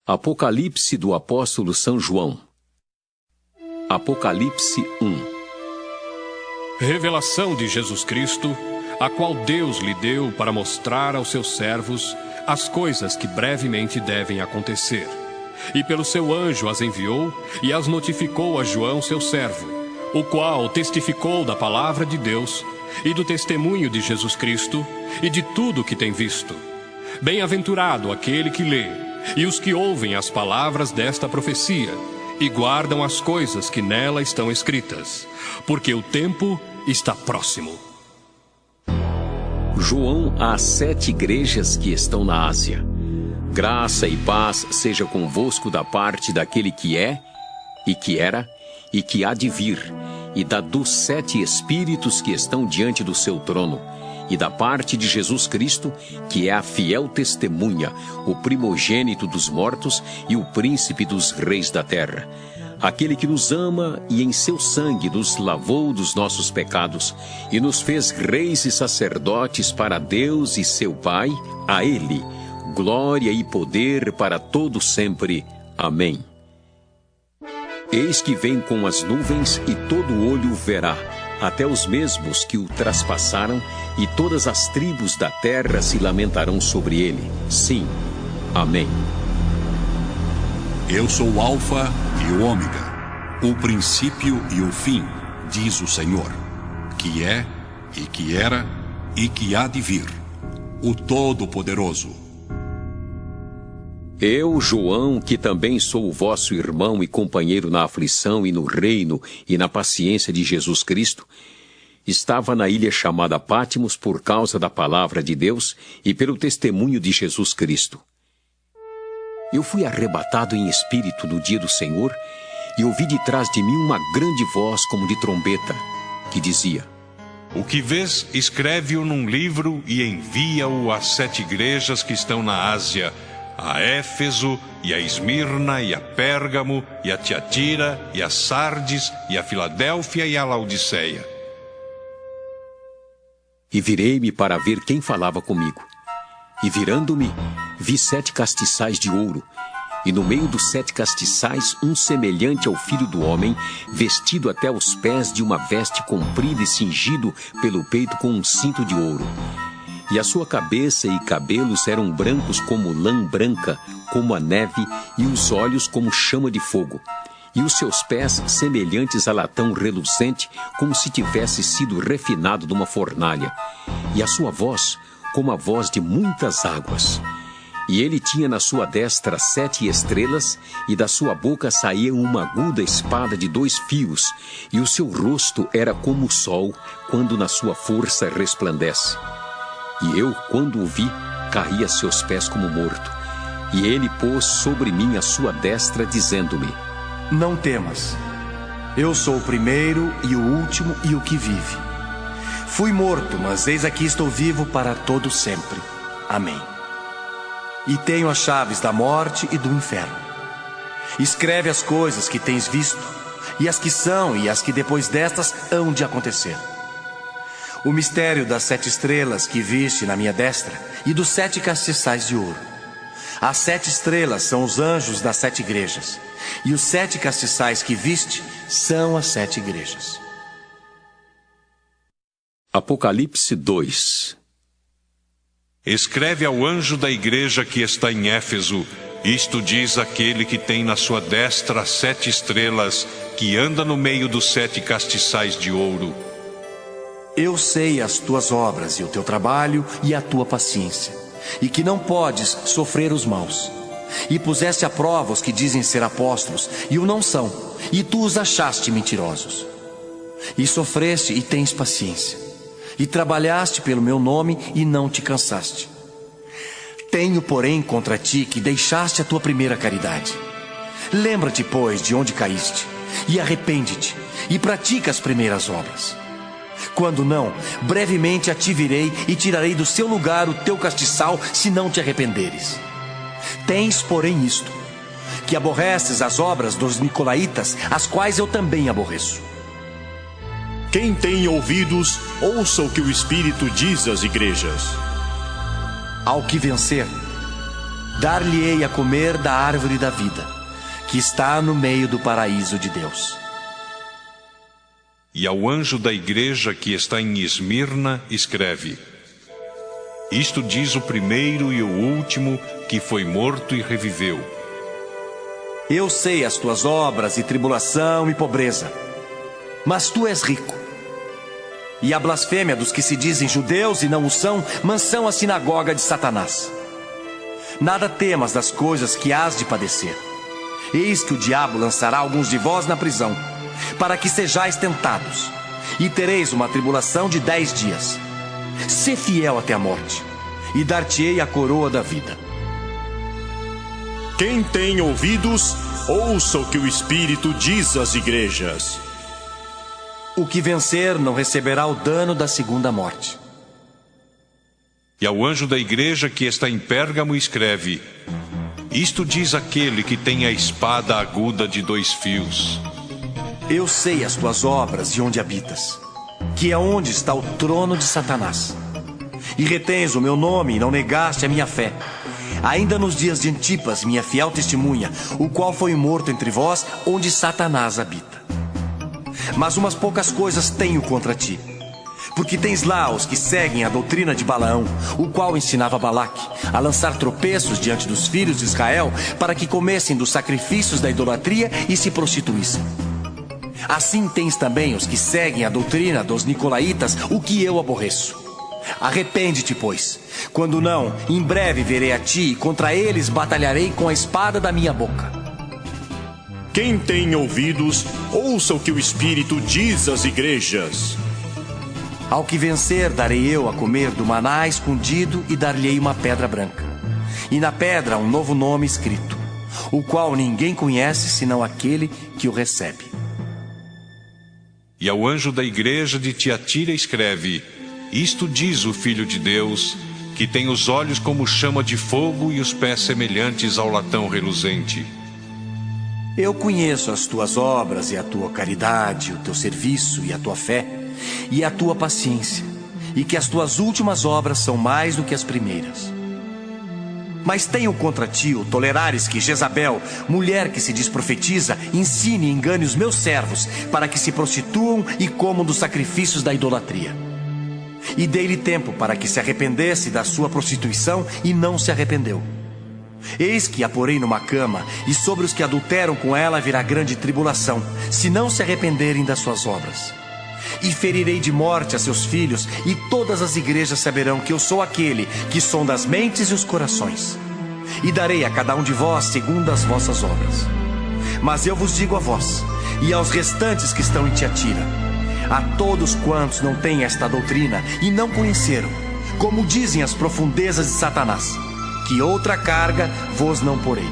Apocalipse do apóstolo São João. Apocalipse 1. Revelação de Jesus Cristo, a qual Deus lhe deu para mostrar aos seus servos as coisas que brevemente devem acontecer. E pelo seu anjo as enviou e as notificou a João, seu servo, o qual testificou da palavra de Deus e do testemunho de Jesus Cristo e de tudo o que tem visto. Bem-aventurado aquele que lê e os que ouvem as palavras desta profecia e guardam as coisas que nela estão escritas, porque o tempo está próximo. João às 7 igrejas que estão na Ásia. Graça e paz seja convosco da parte daquele que é, e que era, e que há de vir, e da dos 7 Espíritos que estão diante do seu trono, e da parte de Jesus Cristo, que é a fiel testemunha, o primogênito dos mortos e o príncipe dos reis da terra. Aquele que nos ama e em seu sangue nos lavou dos nossos pecados e nos fez reis e sacerdotes para Deus e seu Pai, a Ele, glória e poder para todo sempre. Amém. Eis que vem com as nuvens e todo olho o verá, até os mesmos que o traspassaram, e todas as tribos da terra se lamentarão sobre ele. Sim. Amém. Eu sou o Alfa e o Ômega, o princípio e o fim, diz o Senhor, que é, e que era, e que há de vir, o Todo-Poderoso. Eu, João, que também sou o vosso irmão e companheiro na aflição e no reino e na paciência de Jesus Cristo, estava na ilha chamada Pátimos por causa da palavra de Deus e pelo testemunho de Jesus Cristo. Eu fui arrebatado em espírito no dia do Senhor e ouvi de trás de mim uma grande voz como de trombeta, que dizia: O que vês, escreve-o num livro e envia-o às 7 igrejas que estão na Ásia, a Éfeso, e a Esmirna, e a Pérgamo, e a Tiatira, e a Sardes, e a Filadélfia, e a Laodiceia. E virei-me para ver quem falava comigo. E virando-me, vi 7 castiçais de ouro, e no meio dos 7 castiçais um semelhante ao Filho do Homem, vestido até os pés de uma veste comprida e cingido pelo peito com um cinto de ouro. E a sua cabeça e cabelos eram brancos como lã branca, como a neve, e os olhos como chama de fogo. E os seus pés semelhantes a latão reluzente, como se tivesse sido refinado numa fornalha. E a sua voz como a voz de muitas águas. E ele tinha na sua destra 7 estrelas, e da sua boca saía uma aguda espada de 2 fios, e o seu rosto era como o sol, quando na sua força resplandece. E eu, quando o vi, caí a seus pés como morto. E ele pôs sobre mim a sua destra, dizendo-me: Não temas, eu sou o primeiro e o último e o que vive. Fui morto, mas eis aqui estou vivo para todo sempre. Amém. E tenho as chaves da morte e do inferno. Escreve as coisas que tens visto, e as que são e as que depois destas hão de acontecer. O mistério das 7 estrelas que viste na minha destra e dos 7 castiçais de ouro. As 7 estrelas são os anjos das 7 igrejas, e os 7 castiçais que viste são as 7 igrejas. Apocalipse 2. Escreve ao anjo da igreja que está em Éfeso: Isto diz aquele que tem na sua destra 7 estrelas, que anda no meio dos 7 castiçais de ouro. Eu sei as tuas obras e o teu trabalho e a tua paciência, e que não podes sofrer os maus. E puseste à prova os que dizem ser apóstolos e o não são, e tu os achaste mentirosos. E sofreste e tens paciência, e trabalhaste pelo meu nome e não te cansaste. Tenho, porém, contra ti que deixaste a tua primeira caridade. Lembra-te, pois, de onde caíste, e arrepende-te, e pratica as primeiras obras. Quando não, brevemente a ti virei e tirarei do seu lugar o teu castiçal, se não te arrependeres. Tens, porém, isto, que aborreces as obras dos nicolaítas, as quais eu também aborreço. Quem tem ouvidos, ouça o que o Espírito diz às igrejas. Ao que vencer, dar-lhe-ei a comer da árvore da vida, que está no meio do paraíso de Deus. E ao anjo da igreja que está em Esmirna, escreve: Isto diz o primeiro e o último, que foi morto e reviveu. Eu sei as tuas obras e tribulação e pobreza, mas tu és rico. E a blasfêmia dos que se dizem judeus e não o são, mansão a sinagoga de Satanás. Nada temas das coisas que hás de padecer. Eis que o diabo lançará alguns de vós na prisão, para que sejais tentados, e tereis uma tribulação de 10 dias. Sê fiel até a morte, e dar-te-ei a coroa da vida. Quem tem ouvidos, ouça o que o Espírito diz às igrejas. O que vencer não receberá o dano da segunda morte. E ao anjo da igreja que está em Pérgamo, escreve: Isto diz aquele que tem a espada aguda de 2 fios. Eu sei as tuas obras e onde habitas, que é onde está o trono de Satanás. E retens o meu nome e não negaste a minha fé, ainda nos dias de Antipas, minha fiel testemunha, o qual foi morto entre vós, onde Satanás habita. Mas umas poucas coisas tenho contra ti, porque tens lá os que seguem a doutrina de Balaão, o qual ensinava Balaque a lançar tropeços diante dos filhos de Israel, para que comessem dos sacrifícios da idolatria e se prostituíssem. Assim tens também os que seguem a doutrina dos nicolaítas, o que eu aborreço. Arrepende-te, pois. Quando não, em breve virei a ti e contra eles batalharei com a espada da minha boca. Quem tem ouvidos, ouça o que o Espírito diz às igrejas. Ao que vencer, darei eu a comer do maná escondido e dar-lhe-ei uma pedra branca. E na pedra um novo nome escrito, o qual ninguém conhece senão aquele que o recebe. E ao anjo da igreja de Tiatira escreve: Isto diz o Filho de Deus, que tem os olhos como chama de fogo e os pés semelhantes ao latão reluzente. Eu conheço as tuas obras e a tua caridade, o teu serviço e a tua fé, e a tua paciência, e que as tuas últimas obras são mais do que as primeiras. Mas tenho contra ti o tolerares que Jezabel, mulher que se diz profetiza, ensine e engane os meus servos, para que se prostituam e comam dos sacrifícios da idolatria. E dei-lhe tempo para que se arrependesse da sua prostituição, e não se arrependeu. Eis que a porei numa cama, e sobre os que adulteram com ela virá grande tribulação, se não se arrependerem das suas obras. E ferirei de morte a seus filhos, e todas as igrejas saberão que eu sou aquele que sonda as mentes e os corações. E darei a cada um de vós segundo as vossas obras. Mas eu vos digo a vós, e aos restantes que estão em Tiatira, a todos quantos não têm esta doutrina e não conheceram, como dizem as profundezas de Satanás, que outra carga vos não porei.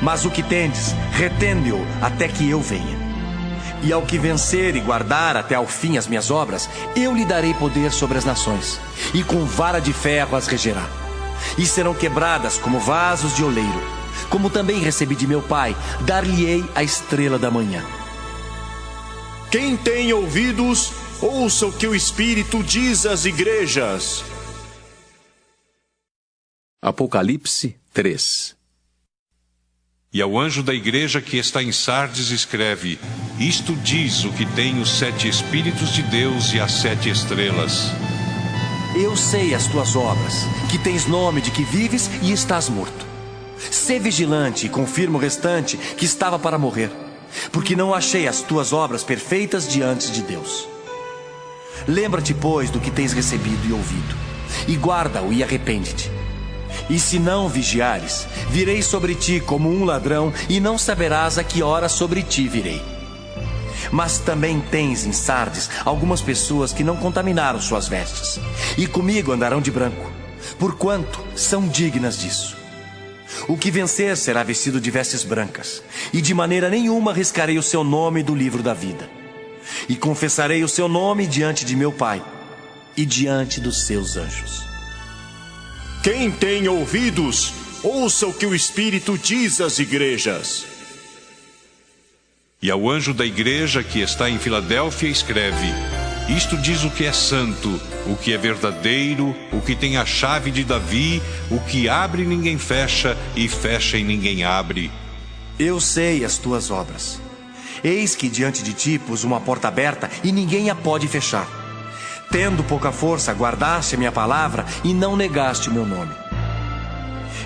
Mas o que tendes, retende-o até que eu venha. E ao que vencer e guardar até ao fim as minhas obras, eu lhe darei poder sobre as nações, e com vara de ferro as regerá. E serão quebradas como vasos de oleiro, como também recebi de meu Pai, dar-lhe-ei a estrela da manhã. Quem tem ouvidos, ouça o que o Espírito diz às igrejas. Apocalipse 3. E ao anjo da igreja que está em Sardes escreve: Isto diz o que tem os 7 Espíritos de Deus e as 7 estrelas. Eu sei as tuas obras, que tens nome de que vives e estás morto. Sê vigilante e confirma o restante que estava para morrer, porque não achei as tuas obras perfeitas diante de Deus. Lembra-te, pois, do que tens recebido e ouvido, e guarda-o e arrepende-te. E se não vigiares, virei sobre ti como um ladrão, e não saberás a que hora sobre ti virei. Mas também tens em Sardes algumas pessoas que não contaminaram suas vestes, e comigo andarão de branco, porquanto são dignas disso. O que vencer será vestido de vestes brancas, e de maneira nenhuma riscarei o seu nome do livro da vida. E confessarei o seu nome diante de meu Pai, e diante dos seus anjos. Quem tem ouvidos, ouça o que o Espírito diz às igrejas. E ao anjo da igreja que está em Filadélfia escreve: Isto diz o que é santo, o que é verdadeiro, o que tem a chave de Davi, o que abre e ninguém fecha, e fecha e ninguém abre. Eu sei as tuas obras. Eis que diante de ti pus uma porta aberta e ninguém a pode fechar. Tendo pouca força, guardaste a minha palavra e não negaste o meu nome.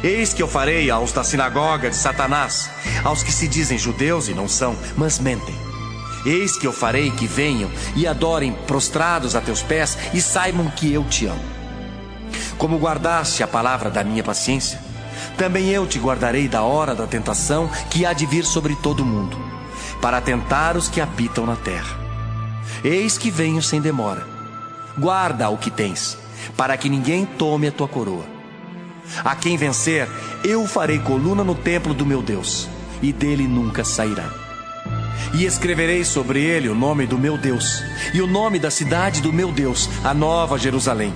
Eis que eu farei aos da sinagoga de Satanás, aos que se dizem judeus e não são, mas mentem. Eis que eu farei que venham e adorem prostrados a teus pés e saibam que eu te amo. Como guardaste a palavra da minha paciência, também eu te guardarei da hora da tentação que há de vir sobre todo o mundo, para tentar os que habitam na terra. Eis que venho sem demora. Guarda o que tens, para que ninguém tome a tua coroa. A quem vencer, eu farei coluna no templo do meu Deus, e dele nunca sairá. E escreverei sobre ele o nome do meu Deus, e o nome da cidade do meu Deus, a nova Jerusalém,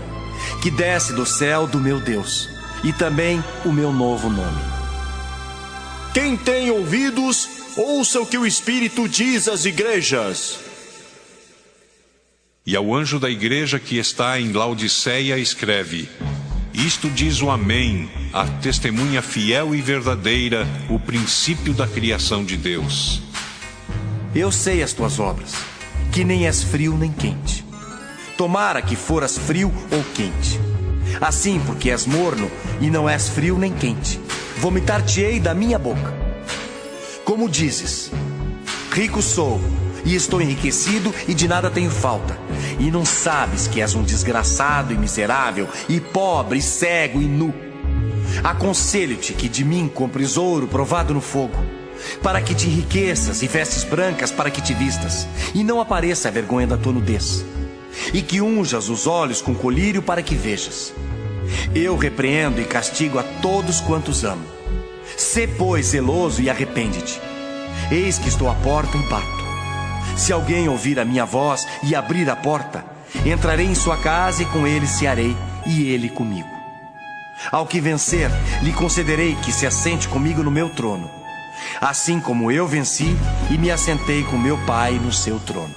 que desce do céu do meu Deus, e também o meu novo nome. Quem tem ouvidos, ouça o que o Espírito diz às igrejas. E ao anjo da igreja que está em Laodiceia escreve: Isto diz o Amém, a testemunha fiel e verdadeira, o princípio da criação de Deus. Eu sei as tuas obras, que nem és frio nem quente. Tomara que foras frio ou quente. Assim, porque és morno e não és frio nem quente, vomitar-te-ei da minha boca. Como dizes: rico sou, e estou enriquecido e de nada tenho falta, e não sabes que és um desgraçado e miserável, e pobre, e cego e nu. Aconselho-te que de mim compres ouro provado no fogo, para que te enriqueças, e vestes brancas para que te vistas, e não apareça a vergonha da tua nudez, e que unjas os olhos com colírio para que vejas. Eu repreendo e castigo a todos quantos amo. Sê, pois, zeloso e arrepende-te. Eis que estou à porta e bato. Se alguém ouvir a minha voz e abrir a porta, entrarei em sua casa e com ele cearei, e ele comigo. Ao que vencer, lhe concederei que se assente comigo no meu trono, assim como eu venci e me assentei com meu Pai no seu trono.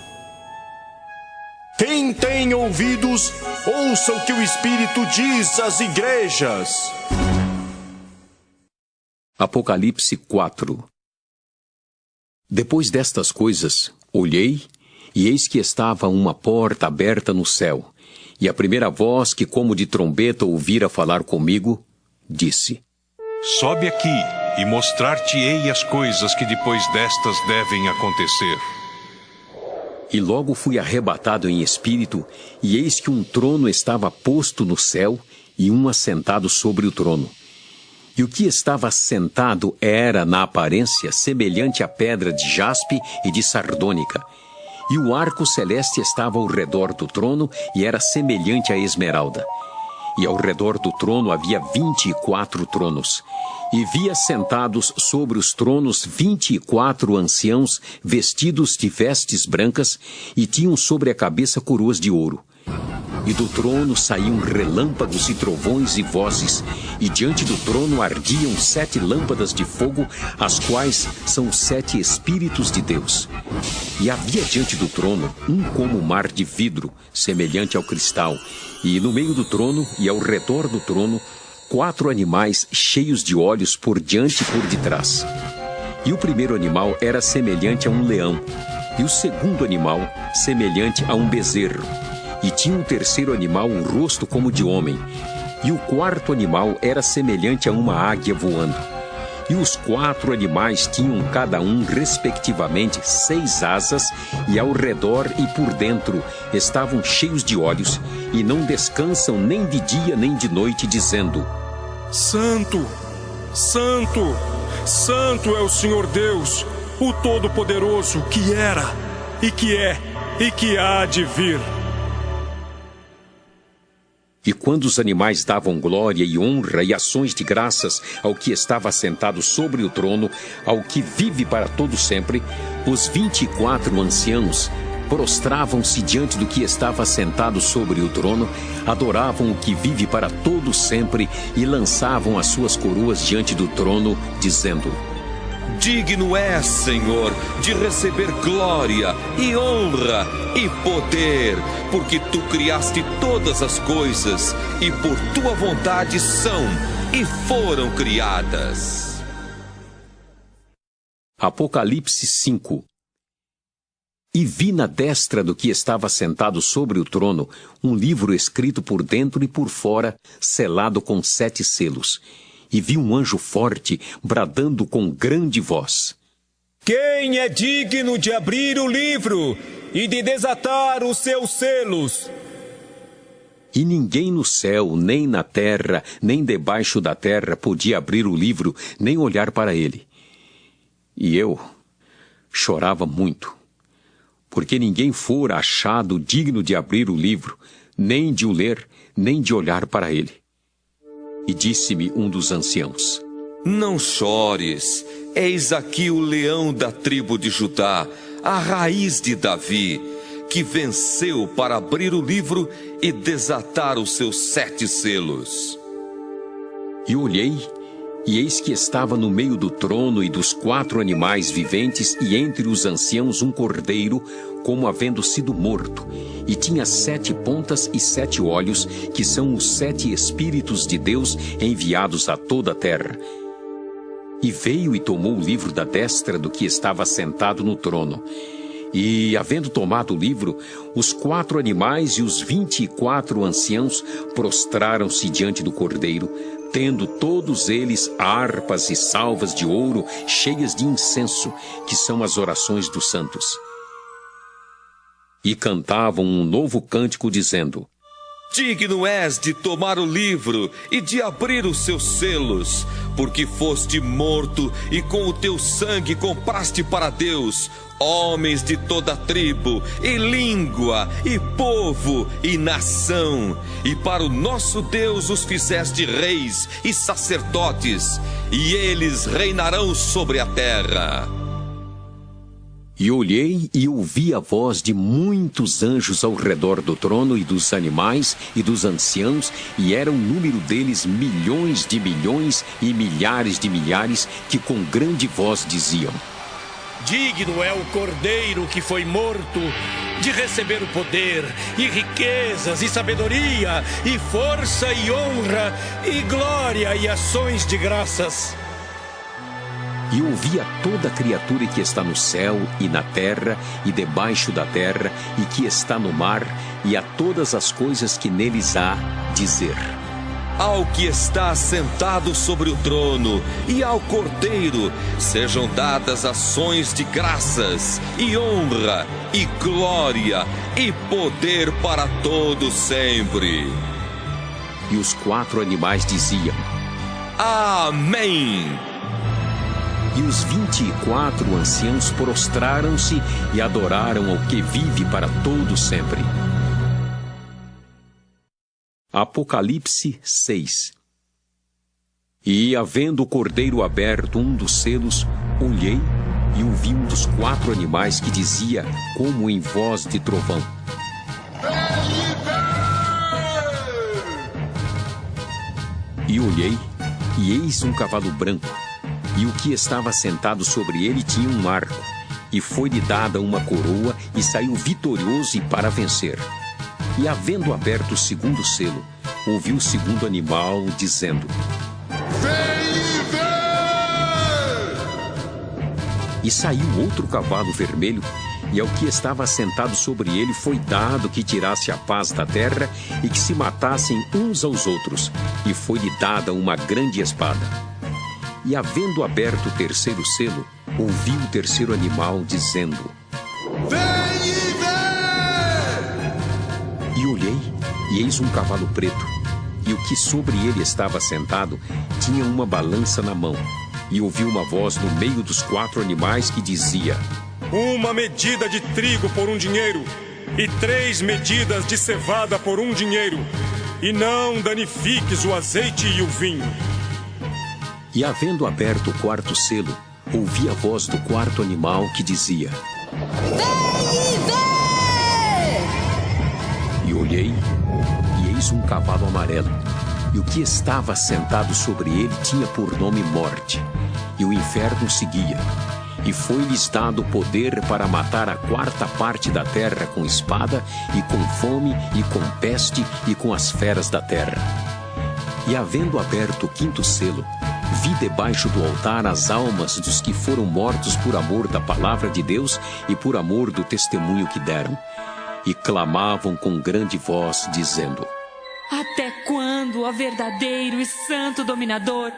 Quem tem ouvidos, ouça o que o Espírito diz às igrejas. Apocalipse 4. Depois destas coisas, olhei, e eis que estava uma porta aberta no céu, e a primeira voz que como de trombeta ouvira falar comigo, disse: Sobe aqui, e mostrar-te-ei as coisas que depois destas devem acontecer. E logo fui arrebatado em espírito, e eis que um trono estava posto no céu, e um assentado sobre o trono. E o que estava assentado era, na aparência, semelhante à pedra de jaspe e de sardônica. E o arco celeste estava ao redor do trono, e era semelhante à esmeralda. E ao redor do trono havia 24 tronos. E vi assentados sobre os tronos 24 anciãos, vestidos de vestes brancas, e tinham sobre a cabeça coroas de ouro. E do trono saíam relâmpagos e trovões e vozes, e diante do trono ardiam 7 lâmpadas de fogo, as quais são os 7 Espíritos de Deus. E havia diante do trono um como mar de vidro, semelhante ao cristal, e no meio do trono e ao redor do trono 4 animais cheios de olhos por diante e por detrás. E o primeiro animal era semelhante a um leão, e o segundo animal semelhante a um bezerro. E tinha um terceiro animal um rosto como de homem, e o quarto animal era semelhante a uma águia voando. E os 4 animais tinham cada um, respectivamente, 6 asas, e ao redor e por dentro estavam cheios de olhos, e não descansam nem de dia nem de noite, dizendo: Santo, Santo, Santo é o Senhor Deus, o Todo-Poderoso, que era, e que é, e que há de vir. E quando os animais davam glória e honra e ações de graças ao que estava assentado sobre o trono, ao que vive para todo sempre, os 24 anciãos prostravam-se diante do que estava assentado sobre o trono, adoravam o que vive para todo sempre e lançavam as suas coroas diante do trono, dizendo: Digno és, Senhor, de receber glória e honra e poder, porque tu criaste todas as coisas e por tua vontade são e foram criadas. Apocalipse 5. E vi na destra do que estava sentado sobre o trono um livro escrito por dentro e por fora, selado com 7 selos. E vi um anjo forte, bradando com grande voz: Quem é digno de abrir o livro e de desatar os seus selos? E ninguém no céu, nem na terra, nem debaixo da terra podia abrir o livro, nem olhar para ele. E eu chorava muito, porque ninguém fora achado digno de abrir o livro, nem de o ler, nem de olhar para ele. E disse-me um dos anciãos: Não chores, eis aqui o leão da tribo de Judá, a raiz de Davi, que venceu para abrir o livro e desatar os seus 7 selos. E olhei, e eis que estava no meio do trono e dos 4 animais viventes, e entre os anciãos um cordeiro, como havendo sido morto, e tinha 7 pontas e 7 olhos, que são os 7 Espíritos de Deus enviados a toda a terra. E veio e tomou o livro da destra do que estava sentado no trono. E, havendo tomado o livro, os 4 animais e os 24 anciãos prostraram-se diante do cordeiro, tendo todos eles harpas e salvas de ouro cheias de incenso, que são as orações dos santos. E cantavam um novo cântico, dizendo: Digno és de tomar o livro e de abrir os seus selos, porque foste morto e com o teu sangue compraste para Deus homens de toda tribo, e língua, e povo, e nação, e para o nosso Deus os fizeste reis e sacerdotes, e eles reinarão sobre a terra. E olhei e ouvi a voz de muitos anjos ao redor do trono e dos animais e dos anciãos, e era o número deles milhões de milhões e milhares de milhares, que com grande voz diziam: Digno é o cordeiro que foi morto de receber o poder, e riquezas, e sabedoria, e força, e honra, e glória, e ações de graças. E ouvi a toda criatura que está no céu e na terra e debaixo da terra e que está no mar, e a todas as coisas que neles há, dizer: Ao que está sentado sobre o trono e ao Cordeiro sejam dadas ações de graças, e honra, e glória, e poder para todos sempre. E os 4 animais diziam: Amém! E os 24 anciãos prostraram-se e adoraram ao que vive para todo sempre. Apocalipse 6. E, havendo o cordeiro aberto um dos selos, olhei e ouvi um dos 4 animais que dizia, como em voz de trovão: E olhei, e eis um cavalo branco, e o que estava sentado sobre ele tinha um arco, e foi-lhe dada uma coroa, e saiu vitorioso e para vencer. E, havendo aberto o segundo selo, ouvi o segundo animal dizendo: Vem e vê! E saiu outro cavalo vermelho, e ao que estava sentado sobre ele foi dado que tirasse a paz da terra e que se matassem uns aos outros, e foi-lhe dada uma grande espada. E, havendo aberto o terceiro selo, ouvi o terceiro animal dizendo: Vem e vê! E olhei, e eis um cavalo preto, e o que sobre ele estava sentado tinha uma balança na mão. E ouvi uma voz no meio dos 4 animais que dizia: Uma medida de trigo por 1 dinheiro, e 3 medidas de cevada por 1 dinheiro, e não danifiques o azeite e o vinho. E, havendo aberto o 4º selo, ouvi a voz do 4º animal que dizia: Vem e vê! E olhei, e eis um cavalo amarelo, e o que estava sentado sobre ele tinha por nome Morte, e o inferno seguia. E foi-lhes dado poder para matar a 4ª da terra com espada, e com fome, e com peste, e com as feras da terra. E havendo aberto o 5º selo, vi debaixo do altar as almas dos que foram mortos por amor da palavra de Deus e por amor do testemunho que deram. E clamavam com grande voz, dizendo: Até quando, ó verdadeiro e santo dominador,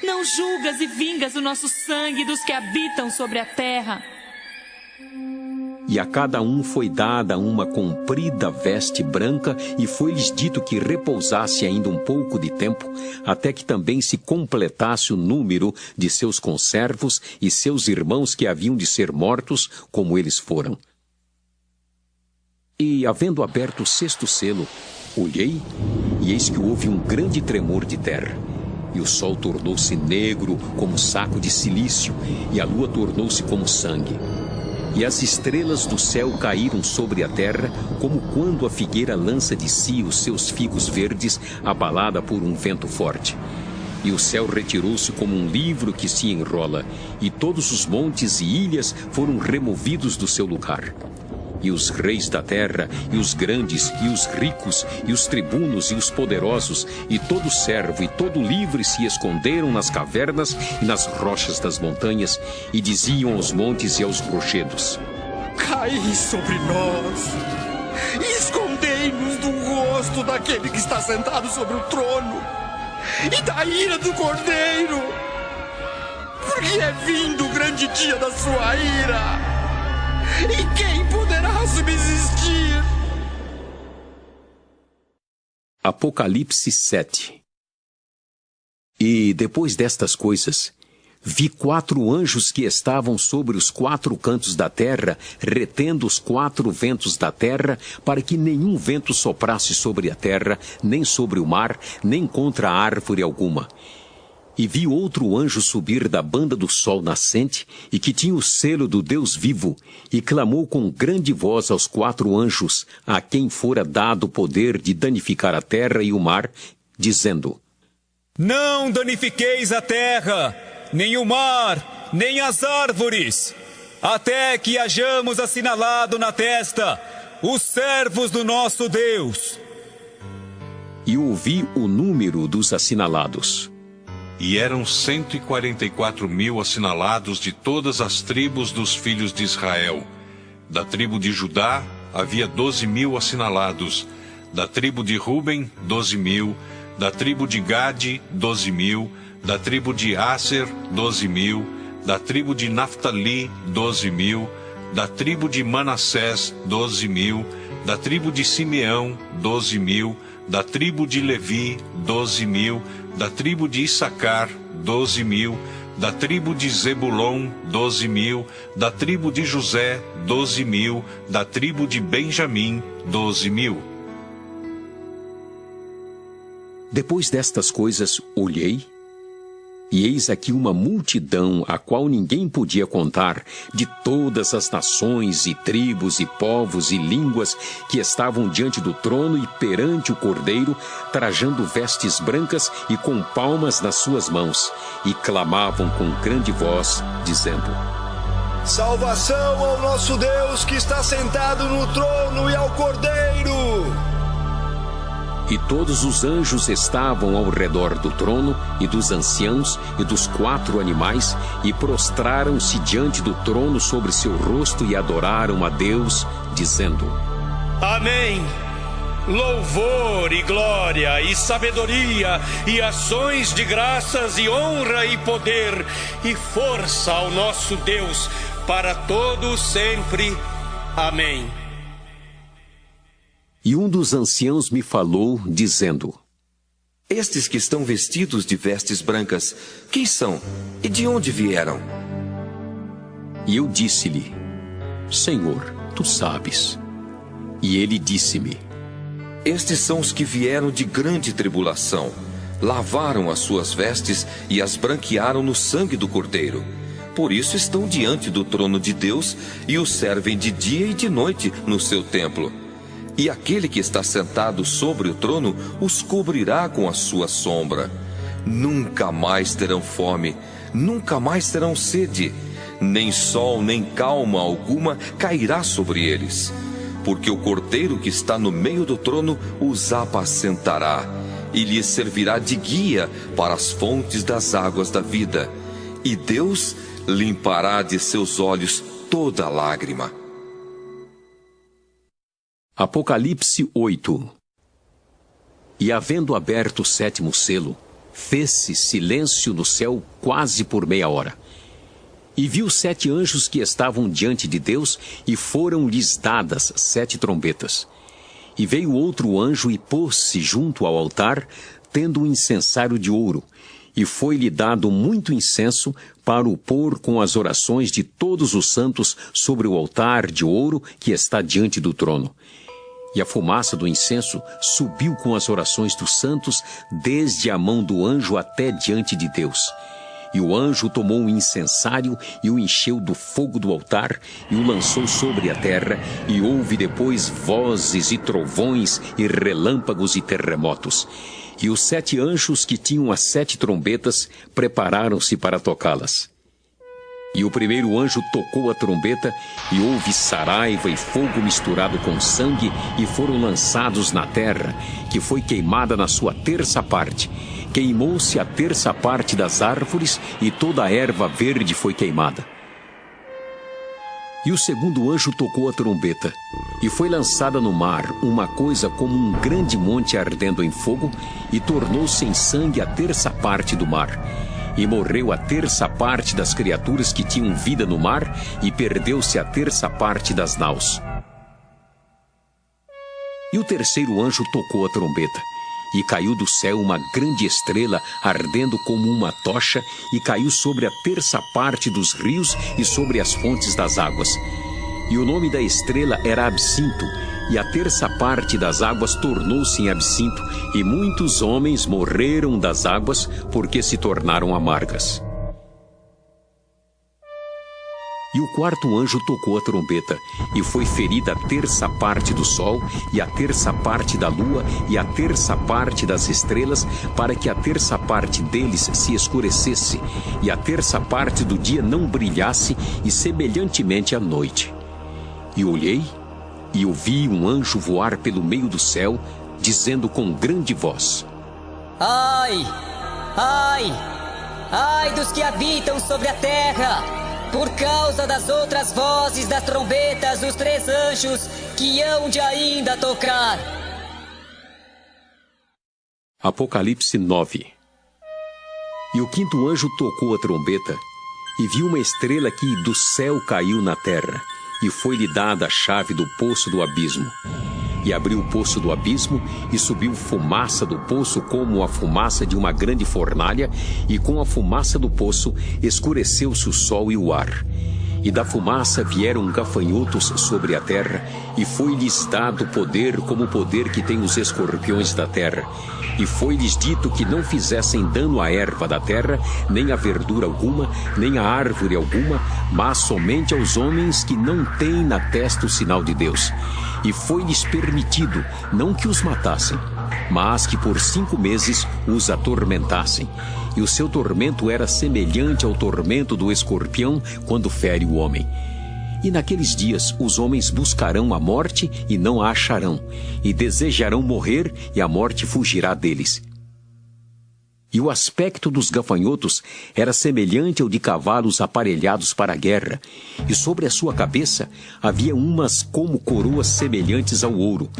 não julgas e vingas o nosso sangue dos que habitam sobre a terra? E a cada um foi dada uma comprida veste branca, e foi-lhes dito que repousasse ainda um pouco de tempo, até que também se completasse o número de seus conservos e seus irmãos que haviam de ser mortos, como eles foram. E, havendo aberto o 6º selo, olhei, e eis que houve um grande tremor de terra. E o sol tornou-se negro como saco de cilício, e a lua tornou-se como sangue. E as estrelas do céu caíram sobre a terra, como quando a figueira lança de si os seus figos verdes, abalada por um vento forte. E o céu retirou-se como um livro que se enrola, e todos os montes e ilhas foram removidos do seu lugar. E os reis da terra, e os grandes, e os ricos, e os tribunos, e os poderosos, e todo servo, e todo livre se esconderam nas cavernas e nas rochas das montanhas, e diziam aos montes e aos rochedos: Caí sobre nós, e escondei-nos do rosto daquele que está sentado sobre o trono, e da ira do Cordeiro, porque é vindo o grande dia da sua ira. E quem poderá subsistir? Apocalipse 7. E depois destas coisas, vi 4 anjos que estavam sobre os 4 cantos da terra, retendo os 4 ventos da terra, para que nenhum vento soprasse sobre a terra, nem sobre o mar, nem contra a árvore alguma. E vi outro anjo subir da banda do sol nascente, e que tinha o selo do Deus vivo, e clamou com grande voz aos 4 anjos, a quem fora dado o poder de danificar a terra e o mar, dizendo: Não danifiqueis a terra, nem o mar, nem as árvores, até que hajamos assinalado na testa os servos do nosso Deus. E ouvi o número dos assinalados. E eram 144.000 assinalados de todas as tribos dos filhos de Israel. Da tribo de Judá havia 12.000 assinalados. Da tribo de Ruben, 12.000. Da tribo de Gade, 12.000. Da tribo de Aser, 12.000. Da tribo de Naftali, 12.000. Da tribo de Manassés, 12.000. Da tribo de Simeão, 12.000. Da tribo de Levi, 12.000. Da tribo de Issacar, 12.000, da tribo de Zebulon, 12.000, da tribo de José, 12.000, da tribo de Benjamim, 12.000. Depois destas coisas, olhei, e eis aqui uma multidão, a qual ninguém podia contar, de todas as nações e tribos e povos e línguas que estavam diante do trono e perante o Cordeiro, trajando vestes brancas e com palmas nas suas mãos, e clamavam com grande voz, dizendo: Salvação ao nosso Deus que está sentado no trono e ao Cordeiro! E todos os anjos estavam ao redor do trono, e dos anciãos, e dos 4 animais, e prostraram-se diante do trono sobre seu rosto, e adoraram a Deus, dizendo: Amém! Louvor e glória e sabedoria e ações de graças e honra e poder e força ao nosso Deus, para todos sempre. Amém. E um dos anciãos me falou, dizendo: Estes que estão vestidos de vestes brancas, quem são e de onde vieram? E eu disse-lhe: Senhor, tu sabes. E ele disse-me: Estes são os que vieram de grande tribulação, lavaram as suas vestes e as branquearam no sangue do Cordeiro. Por isso estão diante do trono de Deus e o servem de dia e de noite no seu templo. E aquele que está sentado sobre o trono os cobrirá com a sua sombra. Nunca mais terão fome, nunca mais terão sede, nem sol nem calma alguma cairá sobre eles, porque o Cordeiro que está no meio do trono os apacentará e lhes servirá de guia para as fontes das águas da vida, e Deus limpará de seus olhos toda lágrima. Apocalipse 8. E havendo aberto o 7º selo, fez-se silêncio no céu quase por meia hora. E viu 7 anjos que estavam diante de Deus, e foram-lhes dadas 7 trombetas. E veio outro anjo e pôs-se junto ao altar, tendo um incensário de ouro, e foi-lhe dado muito incenso para o pôr com as orações de todos os santos sobre o altar de ouro que está diante do trono. E a fumaça do incenso subiu com as orações dos santos, desde a mão do anjo até diante de Deus. E o anjo tomou o incensário e o encheu do fogo do altar e o lançou sobre a terra, e houve depois vozes e trovões e relâmpagos e terremotos. E os 7 anjos que tinham as 7 trombetas prepararam-se para tocá-las. E o primeiro anjo tocou a trombeta, e houve saraiva e fogo misturado com sangue, e foram lançados na terra, que foi queimada na sua 3ª parte. Queimou-se a 3ª parte das árvores, e toda a erva verde foi queimada. E o segundo anjo tocou a trombeta, e foi lançada no mar uma coisa como um grande monte ardendo em fogo, e tornou-se em sangue a 3ª parte do mar. E morreu a 3ª parte das criaturas que tinham vida no mar, e perdeu-se a 3ª parte das naus. E o terceiro anjo tocou a trombeta, e caiu do céu uma grande estrela ardendo como uma tocha, e caiu sobre a 3ª parte dos rios e sobre as fontes das águas. E o nome da estrela era Absinto, e a 3ª parte das águas tornou-se em absinto, e muitos homens morreram das águas, porque se tornaram amargas. E o quarto anjo tocou a trombeta, e foi ferida a 3ª parte do sol, e a 3ª parte da lua, e a 3ª parte das estrelas, para que a 3ª parte deles se escurecesse, e a 3ª parte do dia não brilhasse, e semelhantemente à noite. E olhei, e ouvi um anjo voar pelo meio do céu, dizendo com grande voz: Ai! Ai! Ai dos que habitam sobre a terra, por causa das outras vozes das trombetas dos 3 anjos que hão de ainda tocar. Apocalipse 9. E o 5º anjo tocou a trombeta, e viu uma estrela que do céu caiu na terra, e foi-lhe dada a chave do poço do abismo. E abriu o poço do abismo, e subiu fumaça do poço como a fumaça de uma grande fornalha, e com a fumaça do poço escureceu-se o sol e o ar. E da fumaça vieram gafanhotos sobre a terra, e foi-lhes dado poder como o poder que tem os escorpiões da terra. E foi-lhes dito que não fizessem dano à erva da terra, nem à verdura alguma, nem à árvore alguma, mas somente aos homens que não têm na testa o sinal de Deus. E foi-lhes permitido, não que os matassem, mas que por 5 meses os atormentassem. E o seu tormento era semelhante ao tormento do escorpião quando fere o homem. E naqueles dias os homens buscarão a morte e não a acharão, e desejarão morrer e a morte fugirá deles. E o aspecto dos gafanhotos era semelhante ao de cavalos aparelhados para a guerra, e sobre a sua cabeça havia umas como coroas semelhantes ao ouro,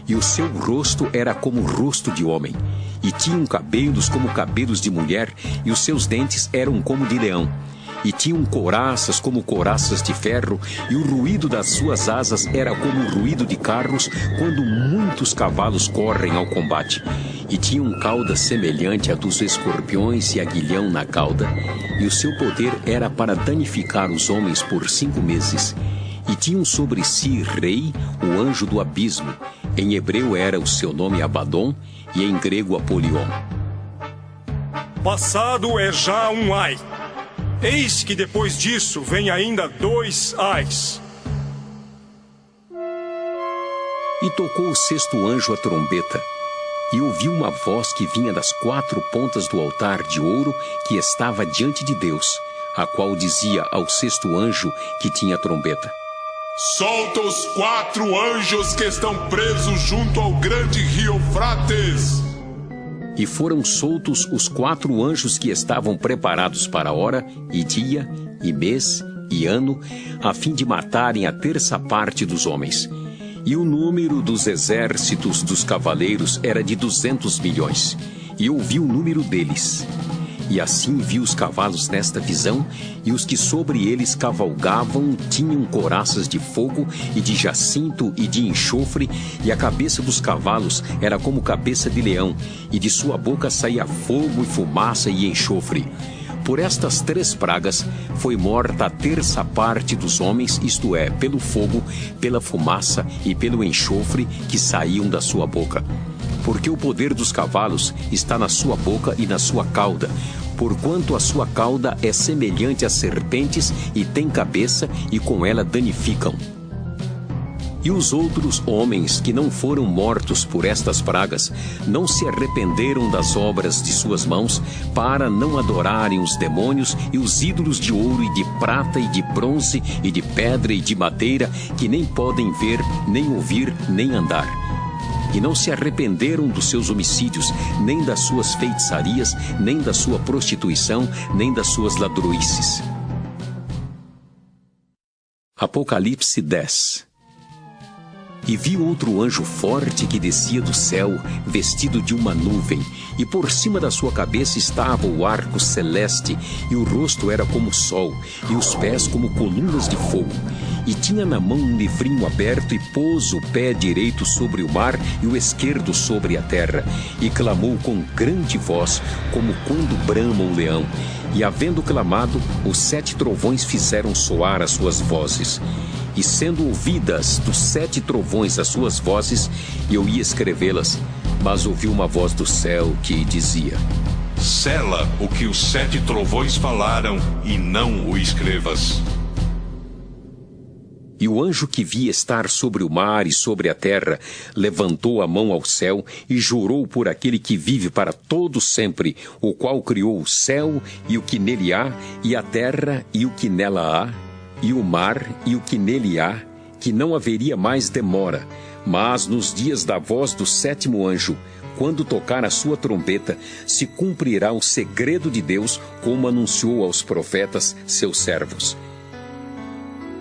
e o seu rosto era como o rosto de homem, e tinham cabelos como cabelos de mulher, e os seus dentes eram como de leão. E tinham couraças como couraças de ferro, e o ruído das suas asas era como o ruído de carros quando muitos cavalos correm ao combate. E tinham cauda semelhante à dos escorpiões e aguilhão na cauda, e o seu poder era para danificar os homens por 5 meses. E tinham sobre si rei, o anjo do abismo. Em hebreu era o seu nome Abaddon, e em grego Apolion. Passado é já um ai. Eis que depois disso vem ainda 2 ais. E tocou o 6º anjo a trombeta, E ouvi uma voz que vinha das 4 pontas do altar de ouro que estava diante de Deus, a qual dizia ao 6º anjo que tinha a trombeta: solta os 4 anjos que estão presos junto ao grande rio Eufrates. E foram soltos os 4 anjos que estavam preparados para a hora, e dia, e mês, e ano, a fim de matarem a 1/3 parte dos homens. E o número dos exércitos dos cavaleiros era de 200 milhões. E eu vi o número deles. E assim vi os cavalos nesta visão, e os que sobre eles cavalgavam tinham couraças de fogo, e de jacinto, e de enxofre, e a cabeça dos cavalos era como cabeça de leão, e de sua boca saía fogo e fumaça e enxofre. Por estas 3 pragas foi morta a 1/3 parte dos homens, isto é, pelo fogo, pela fumaça e pelo enxofre que saíam da sua boca. Porque o poder dos cavalos está na sua boca e na sua cauda, porquanto a sua cauda é semelhante a serpentes e tem cabeça, e com ela danificam. E os outros homens que não foram mortos por estas pragas não se arrependeram das obras de suas mãos, para não adorarem os demônios e os ídolos de ouro e de prata e de bronze e de pedra e de madeira, que nem podem ver, nem ouvir, nem andar. E não se arrependeram dos seus homicídios, nem das suas feitiçarias, nem da sua prostituição, nem das suas ladroices. Apocalipse 10. E vi outro anjo forte que descia do céu, vestido de uma nuvem, e por cima da sua cabeça estava o arco celeste, e o rosto era como o sol, e os pés como colunas de fogo. E tinha na mão um livrinho aberto, e pôs o pé direito sobre o mar e o esquerdo sobre a terra, e clamou com grande voz, como quando brama o leão. E havendo clamado, os 7 trovões fizeram soar as suas vozes. E sendo ouvidas dos 7 trovões as suas vozes, eu ia escrevê-las, mas ouvi uma voz do céu que dizia: sela o que os 7 trovões falaram, e não o escrevas. E o anjo que vi estar sobre o mar e sobre a terra levantou a mão ao céu e jurou por aquele que vive para todo sempre, o qual criou o céu e o que nele há, e a terra e o que nela há, e o mar e o que nele há, que não haveria mais demora, mas nos dias da voz do 7º anjo, quando tocar a sua trombeta, se cumprirá o segredo de Deus, como anunciou aos profetas, seus servos.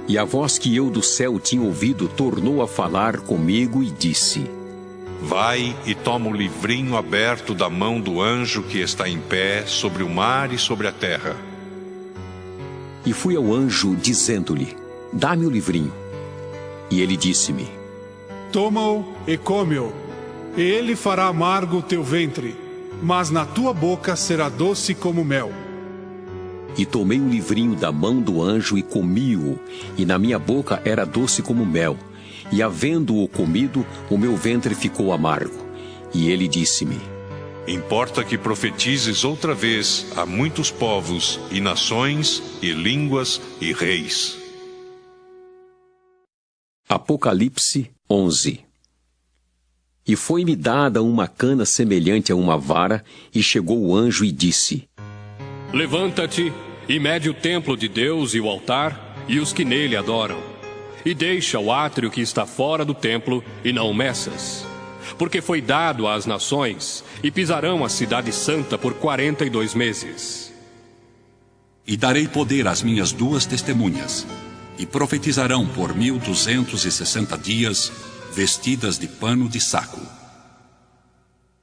E a voz que eu do céu tinha ouvido tornou a falar comigo e disse: vai e toma o livrinho aberto da mão do anjo que está em pé sobre o mar e sobre a terra. E fui ao anjo, dizendo-lhe: dá-me o livrinho. E ele disse-me: toma-o e come-o, e ele fará amargo o teu ventre, mas na tua boca será doce como mel. E tomei o livrinho da mão do anjo e comi-o, e na minha boca era doce como mel. E havendo-o comido, o meu ventre ficou amargo. E ele disse-me: importa que profetizes outra vez a muitos povos, e nações, e línguas, e reis. Apocalipse 11. E foi-me dada uma cana semelhante a uma vara, e chegou o anjo e disse: levanta-te e mede o templo de Deus e o altar, e os que nele adoram. E deixa o átrio que está fora do templo, e não o meças. Porque foi dado às nações, e pisarão a cidade santa por 42 meses. E darei poder às minhas 2 testemunhas, e profetizarão por 1260 dias, vestidas de pano de saco.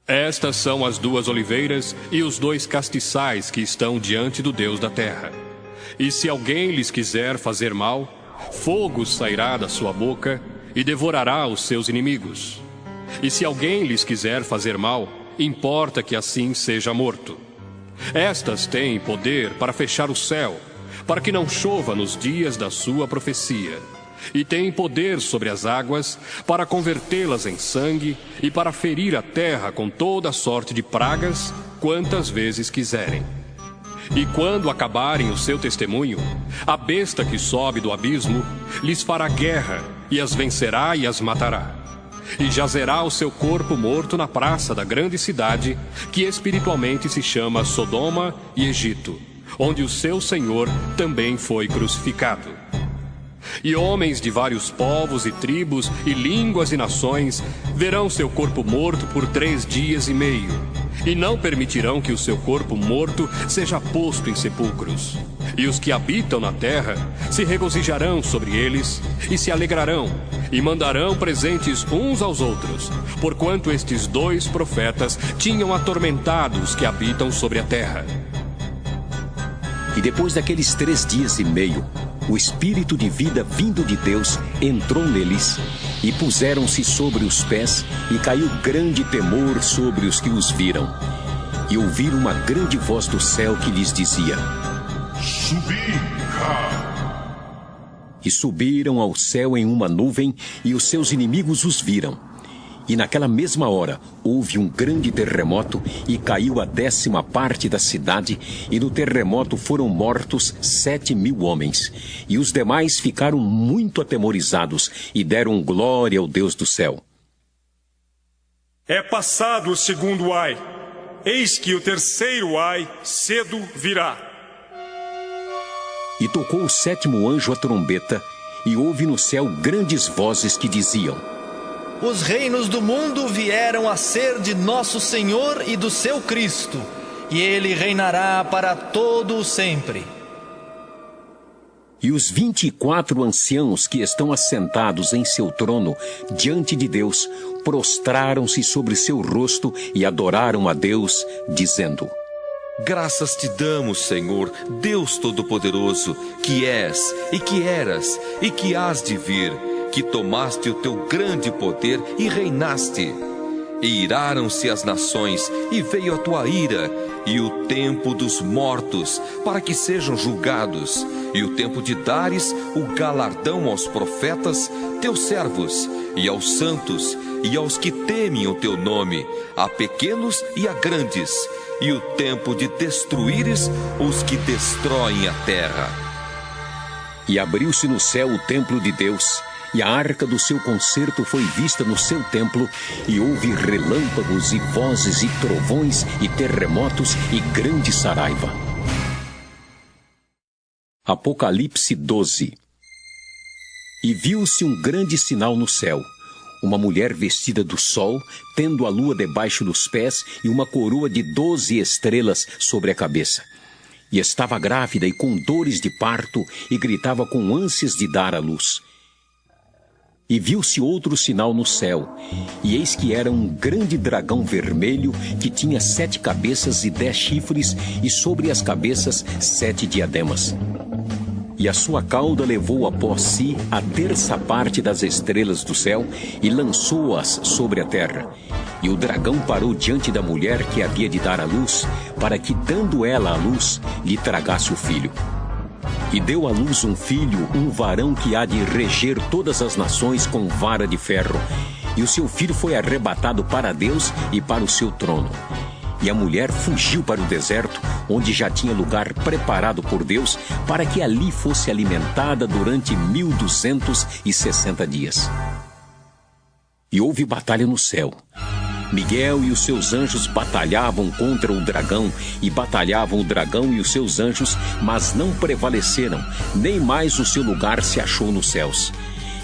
Estas são as 2 oliveiras e os 2 castiçais que estão diante do Deus da terra. E se alguém lhes quiser fazer mal, fogo sairá da sua boca e devorará os seus inimigos. E se alguém lhes quiser fazer mal, importa que assim seja morto. Estas têm poder para fechar o céu, para que não chova nos dias da sua profecia. E têm poder sobre as águas, para convertê-las em sangue, e para ferir a terra com toda sorte de pragas, quantas vezes quiserem. E quando acabarem o seu testemunho, a besta que sobe do abismo lhes fará guerra, e as vencerá e as matará. e jazerá o seu corpo morto na praça da grande cidade, que espiritualmente se chama Sodoma e Egito, onde o seu Senhor também foi crucificado. E homens de vários povos e tribos e línguas e nações verão seu corpo morto por 3 dias e meio, e não permitirão que o seu corpo morto seja posto em sepulcros. E os que habitam na terra se regozijarão sobre eles e se alegrarão, e mandarão presentes uns aos outros, porquanto estes 2 profetas tinham atormentado os que habitam sobre a terra. E depois daqueles 3 dias e meio, o Espírito de vida vindo de Deus entrou neles, e puseram-se sobre os pés, e caiu grande temor sobre os que os viram. E ouviram uma grande voz do céu que lhes dizia: Subi cá. E subiram ao céu em uma nuvem, e os seus inimigos os viram. E naquela mesma hora houve um grande terremoto, e caiu a 10ª parte da cidade, e no terremoto foram mortos 7.000 homens. E os demais ficaram muito atemorizados, e deram glória ao Deus do céu. É passado o 2º ai, eis que o 3º ai cedo virá. E tocou o 7º anjo a trombeta, e houve no céu grandes vozes que diziam: Os reinos do mundo vieram a ser de nosso Senhor e do seu Cristo, e ele reinará para todo o sempre. E os 24 anciãos que estão assentados em seu trono diante de Deus prostraram-se sobre seu rosto e adoraram a Deus, dizendo: Graças te damos, Senhor, Deus Todo-Poderoso, que és, e que eras, e que hás de vir, que tomaste o teu grande poder e reinaste. E iraram-se as nações, e veio a tua ira, e o tempo dos mortos, para que sejam julgados, e o tempo de dares o galardão aos profetas, teus servos, e aos santos, e aos que temem o teu nome, a pequenos e a grandes, e o tempo de destruíres os que destroem a terra. E abriu-se no céu o templo de Deus, e a arca do seu concerto foi vista no seu templo, e houve relâmpagos e vozes e trovões e terremotos e grande saraiva. Apocalipse 12. E viu-se um grande sinal no céu, uma mulher vestida do sol, tendo a lua debaixo dos pés e uma coroa de 12 estrelas sobre a cabeça. E estava grávida e com dores de parto, e gritava com ânsias de dar à luz. E viu-se outro sinal no céu, e eis que era um grande dragão vermelho, que tinha 7 cabeças e 10 chifres, e sobre as cabeças 7 diademas. E a sua cauda levou após si a 1/3 parte das estrelas do céu, e lançou-as sobre a terra. E o dragão parou diante da mulher que havia de dar à luz, para que, dando ela à luz, lhe tragasse o filho. E deu à luz um filho, um varão que há de reger todas as nações com vara de ferro. E o seu filho foi arrebatado para Deus e para o seu trono. E a mulher fugiu para o deserto, onde já tinha lugar preparado por Deus, para que ali fosse alimentada durante 1260 dias. E houve batalha no céu. Miguel e os seus anjos batalhavam contra o dragão, e batalhavam o dragão e os seus anjos, mas não prevaleceram, nem mais o seu lugar se achou nos céus.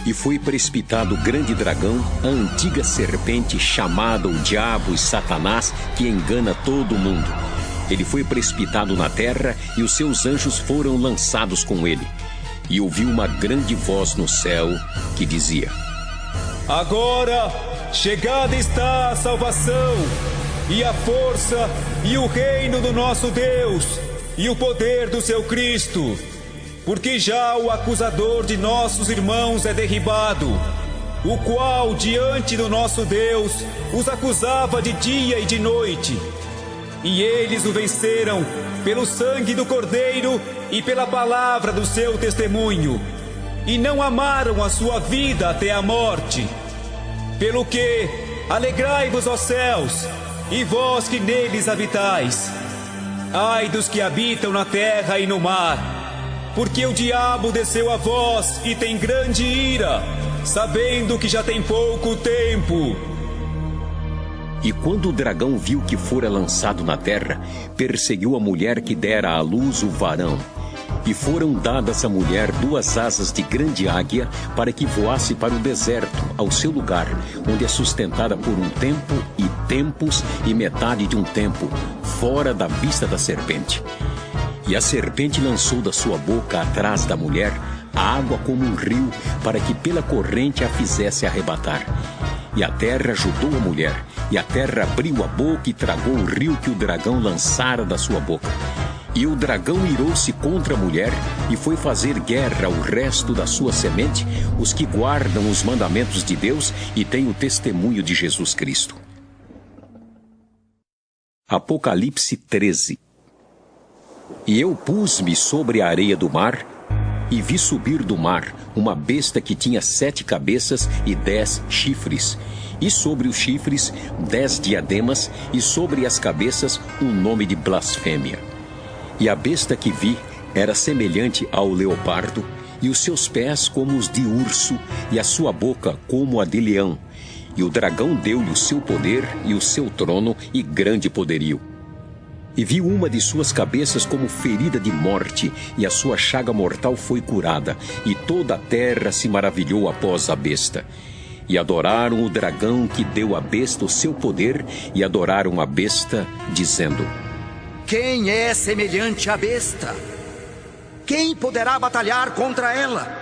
E foi precipitado o grande dragão, a antiga serpente, chamada o Diabo e Satanás, que engana todo o mundo. Ele foi precipitado na terra, e os seus anjos foram lançados com ele. E ouvi uma grande voz no céu que dizia: Agora chegada está a salvação, e a força, e o reino do nosso Deus, e o poder do seu Cristo, porque já o acusador de nossos irmãos é derribado, o qual diante do nosso Deus os acusava de dia e de noite. E eles o venceram pelo sangue do Cordeiro e pela palavra do seu testemunho, e não amaram a sua vida até a morte. Pelo que, alegrai-vos, ó céus, e vós que neles habitais. Ai dos que habitam na terra e no mar, porque o diabo desceu a vós e tem grande ira, sabendo que já tem pouco tempo. E quando o dragão viu que fora lançado na terra, perseguiu a mulher que dera à luz o varão. E foram dadas à mulher 2 asas de grande águia para que voasse para o deserto, ao seu lugar, onde é sustentada por um tempo e tempos e metade de um tempo, fora da vista da serpente. E a serpente lançou da sua boca atrás da mulher a água como um rio, para que pela corrente a fizesse arrebatar. E a terra ajudou a mulher, e a terra abriu a boca e tragou o rio que o dragão lançara da sua boca. E o dragão irou-se contra a mulher e foi fazer guerra ao resto da sua semente, os que guardam os mandamentos de Deus e têm o testemunho de Jesus Cristo. Apocalipse 13. E eu pus-me sobre a areia do mar, e vi subir do mar uma besta que tinha 7 cabeças e 10 chifres, e sobre os chifres 10 diademas, e sobre as cabeças um nome de blasfêmia. E a besta que vi era semelhante ao leopardo, e os seus pés como os de urso, e a sua boca como a de leão. E o dragão deu-lhe o seu poder e o seu trono e grande poderio. E vi uma de suas cabeças como ferida de morte, e a sua chaga mortal foi curada, e toda a terra se maravilhou após a besta. E adoraram o dragão que deu à besta o seu poder, e adoraram a besta, dizendo: Quem é semelhante à besta? Quem poderá batalhar contra ela?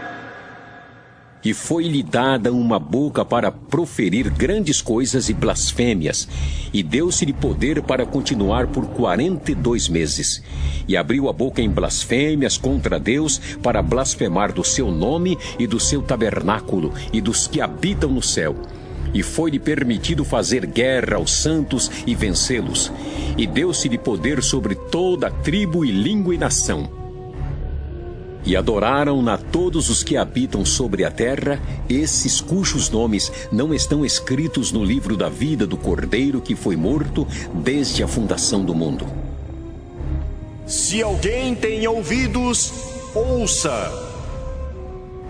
E foi-lhe dada uma boca para proferir grandes coisas e blasfêmias, e deu-se-lhe poder para continuar por 42 meses. E abriu a boca em blasfêmias contra Deus, para blasfemar do seu nome e do seu tabernáculo, e dos que habitam no céu. E foi-lhe permitido fazer guerra aos santos e vencê-los. E deu-se-lhe poder sobre toda tribo e língua e nação. E adoraram-na todos os que habitam sobre a terra, esses cujos nomes não estão escritos no livro da vida do Cordeiro que foi morto desde a fundação do mundo. Se alguém tem ouvidos, ouça.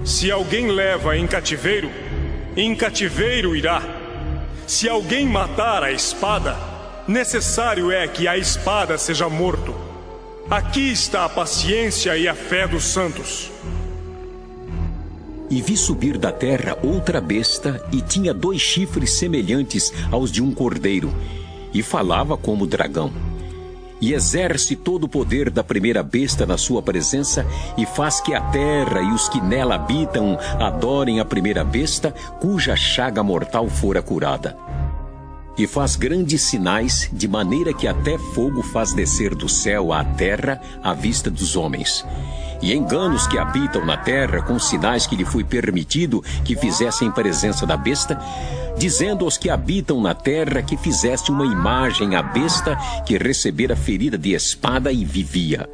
Se alguém leva em cativeiro irá. Se alguém matar a espada, necessário é que a espada seja morto. Aqui está a paciência e a fé dos santos. E vi subir da terra outra besta, e tinha 2 chifres semelhantes aos de um cordeiro, e falava como dragão. E exerce todo o poder da primeira besta na sua presença, e faz que a terra e os que nela habitam adorem a primeira besta, cuja chaga mortal fora curada. E faz grandes sinais, de maneira que até fogo faz descer do céu à terra à vista dos homens. E engana os que habitam na terra com sinais que lhe foi permitido que fizessem em presença da besta, dizendo aos que habitam na terra que fizesse uma imagem à besta que recebera ferida de espada e vivia.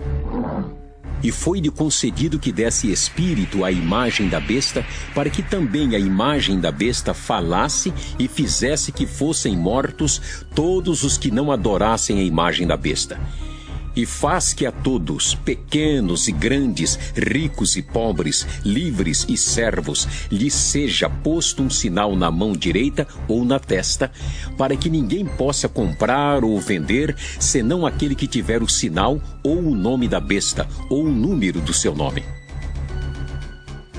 E foi-lhe concedido que desse espírito à imagem da besta, para que também a imagem da besta falasse e fizesse que fossem mortos todos os que não adorassem a imagem da besta. E faz que a todos, pequenos e grandes, ricos e pobres, livres e servos, lhes seja posto um sinal na mão direita ou na testa, para que ninguém possa comprar ou vender, senão aquele que tiver o sinal ou o nome da besta, ou o número do seu nome.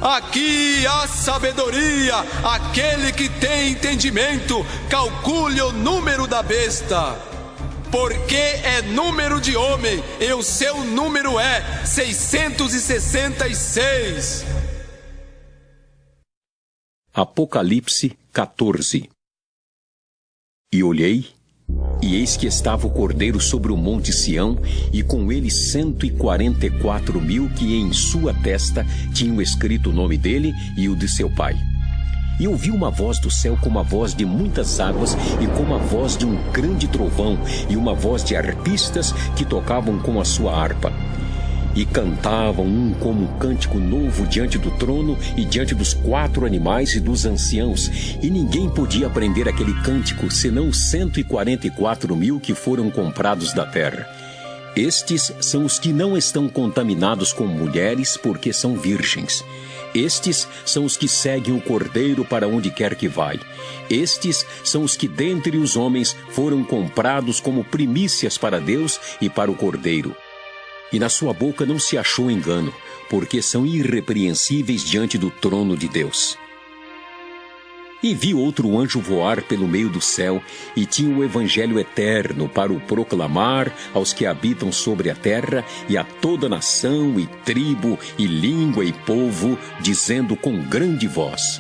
Aqui há sabedoria, aquele que tem entendimento, calcule o número da besta. Porque é número de homem, e o seu número é 666. Apocalipse 14. E olhei, e eis que estava o Cordeiro sobre o monte Sião, e com ele 144.000 que em sua testa tinham escrito o nome dele e o de seu pai. E ouvi uma voz do céu como a voz de muitas águas e como a voz de um grande trovão, e uma voz de arpistas que tocavam com a sua harpa. E cantavam um como um cântico novo diante do trono e diante dos 4 animais e dos anciãos. E ninguém podia aprender aquele cântico, senão 144.000 que foram comprados da terra. Estes são os que não estão contaminados com mulheres, porque são virgens. Estes são os que seguem o Cordeiro para onde quer que vai. Estes são os que dentre os homens foram comprados como primícias para Deus e para o Cordeiro. E na sua boca não se achou engano, porque são irrepreensíveis diante do trono de Deus. E vi outro anjo voar pelo meio do céu, e tinha o evangelho eterno para o proclamar aos que habitam sobre a terra, e a toda nação, e tribo, e língua, e povo, dizendo com grande voz: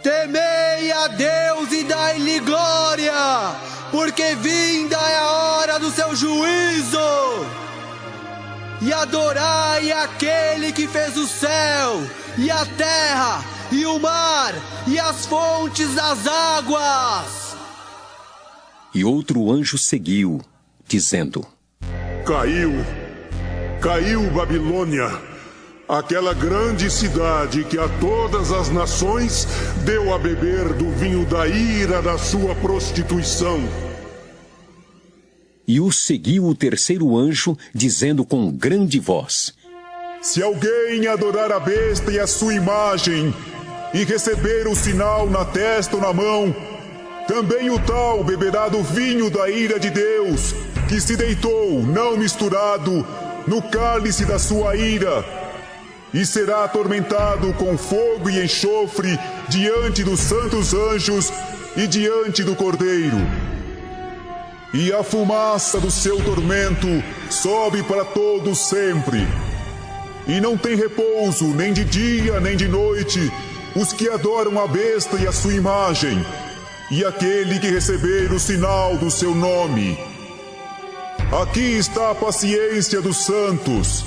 Temei a Deus e dai-lhe glória, porque vinda é a hora do seu juízo. E adorai aquele que fez o céu, e a terra, e o mar, e as fontes das águas. E outro anjo seguiu, dizendo: Caiu Babilônia, aquela grande cidade que a todas as nações deu a beber do vinho da ira da sua prostituição. E o seguiu o terceiro anjo, dizendo com grande voz: Se alguém adorar a besta e a sua imagem, e receber o sinal na testa ou na mão, também o tal beberá do vinho da ira de Deus, que se deitou, não misturado, no cálice da sua ira, e será atormentado com fogo e enxofre diante dos santos anjos e diante do Cordeiro. E a fumaça do seu tormento sobe para todos sempre. E não tem repouso, nem de dia, nem de noite, os que adoram a besta e a sua imagem, e aquele que receber o sinal do seu nome. Aqui está a paciência dos santos.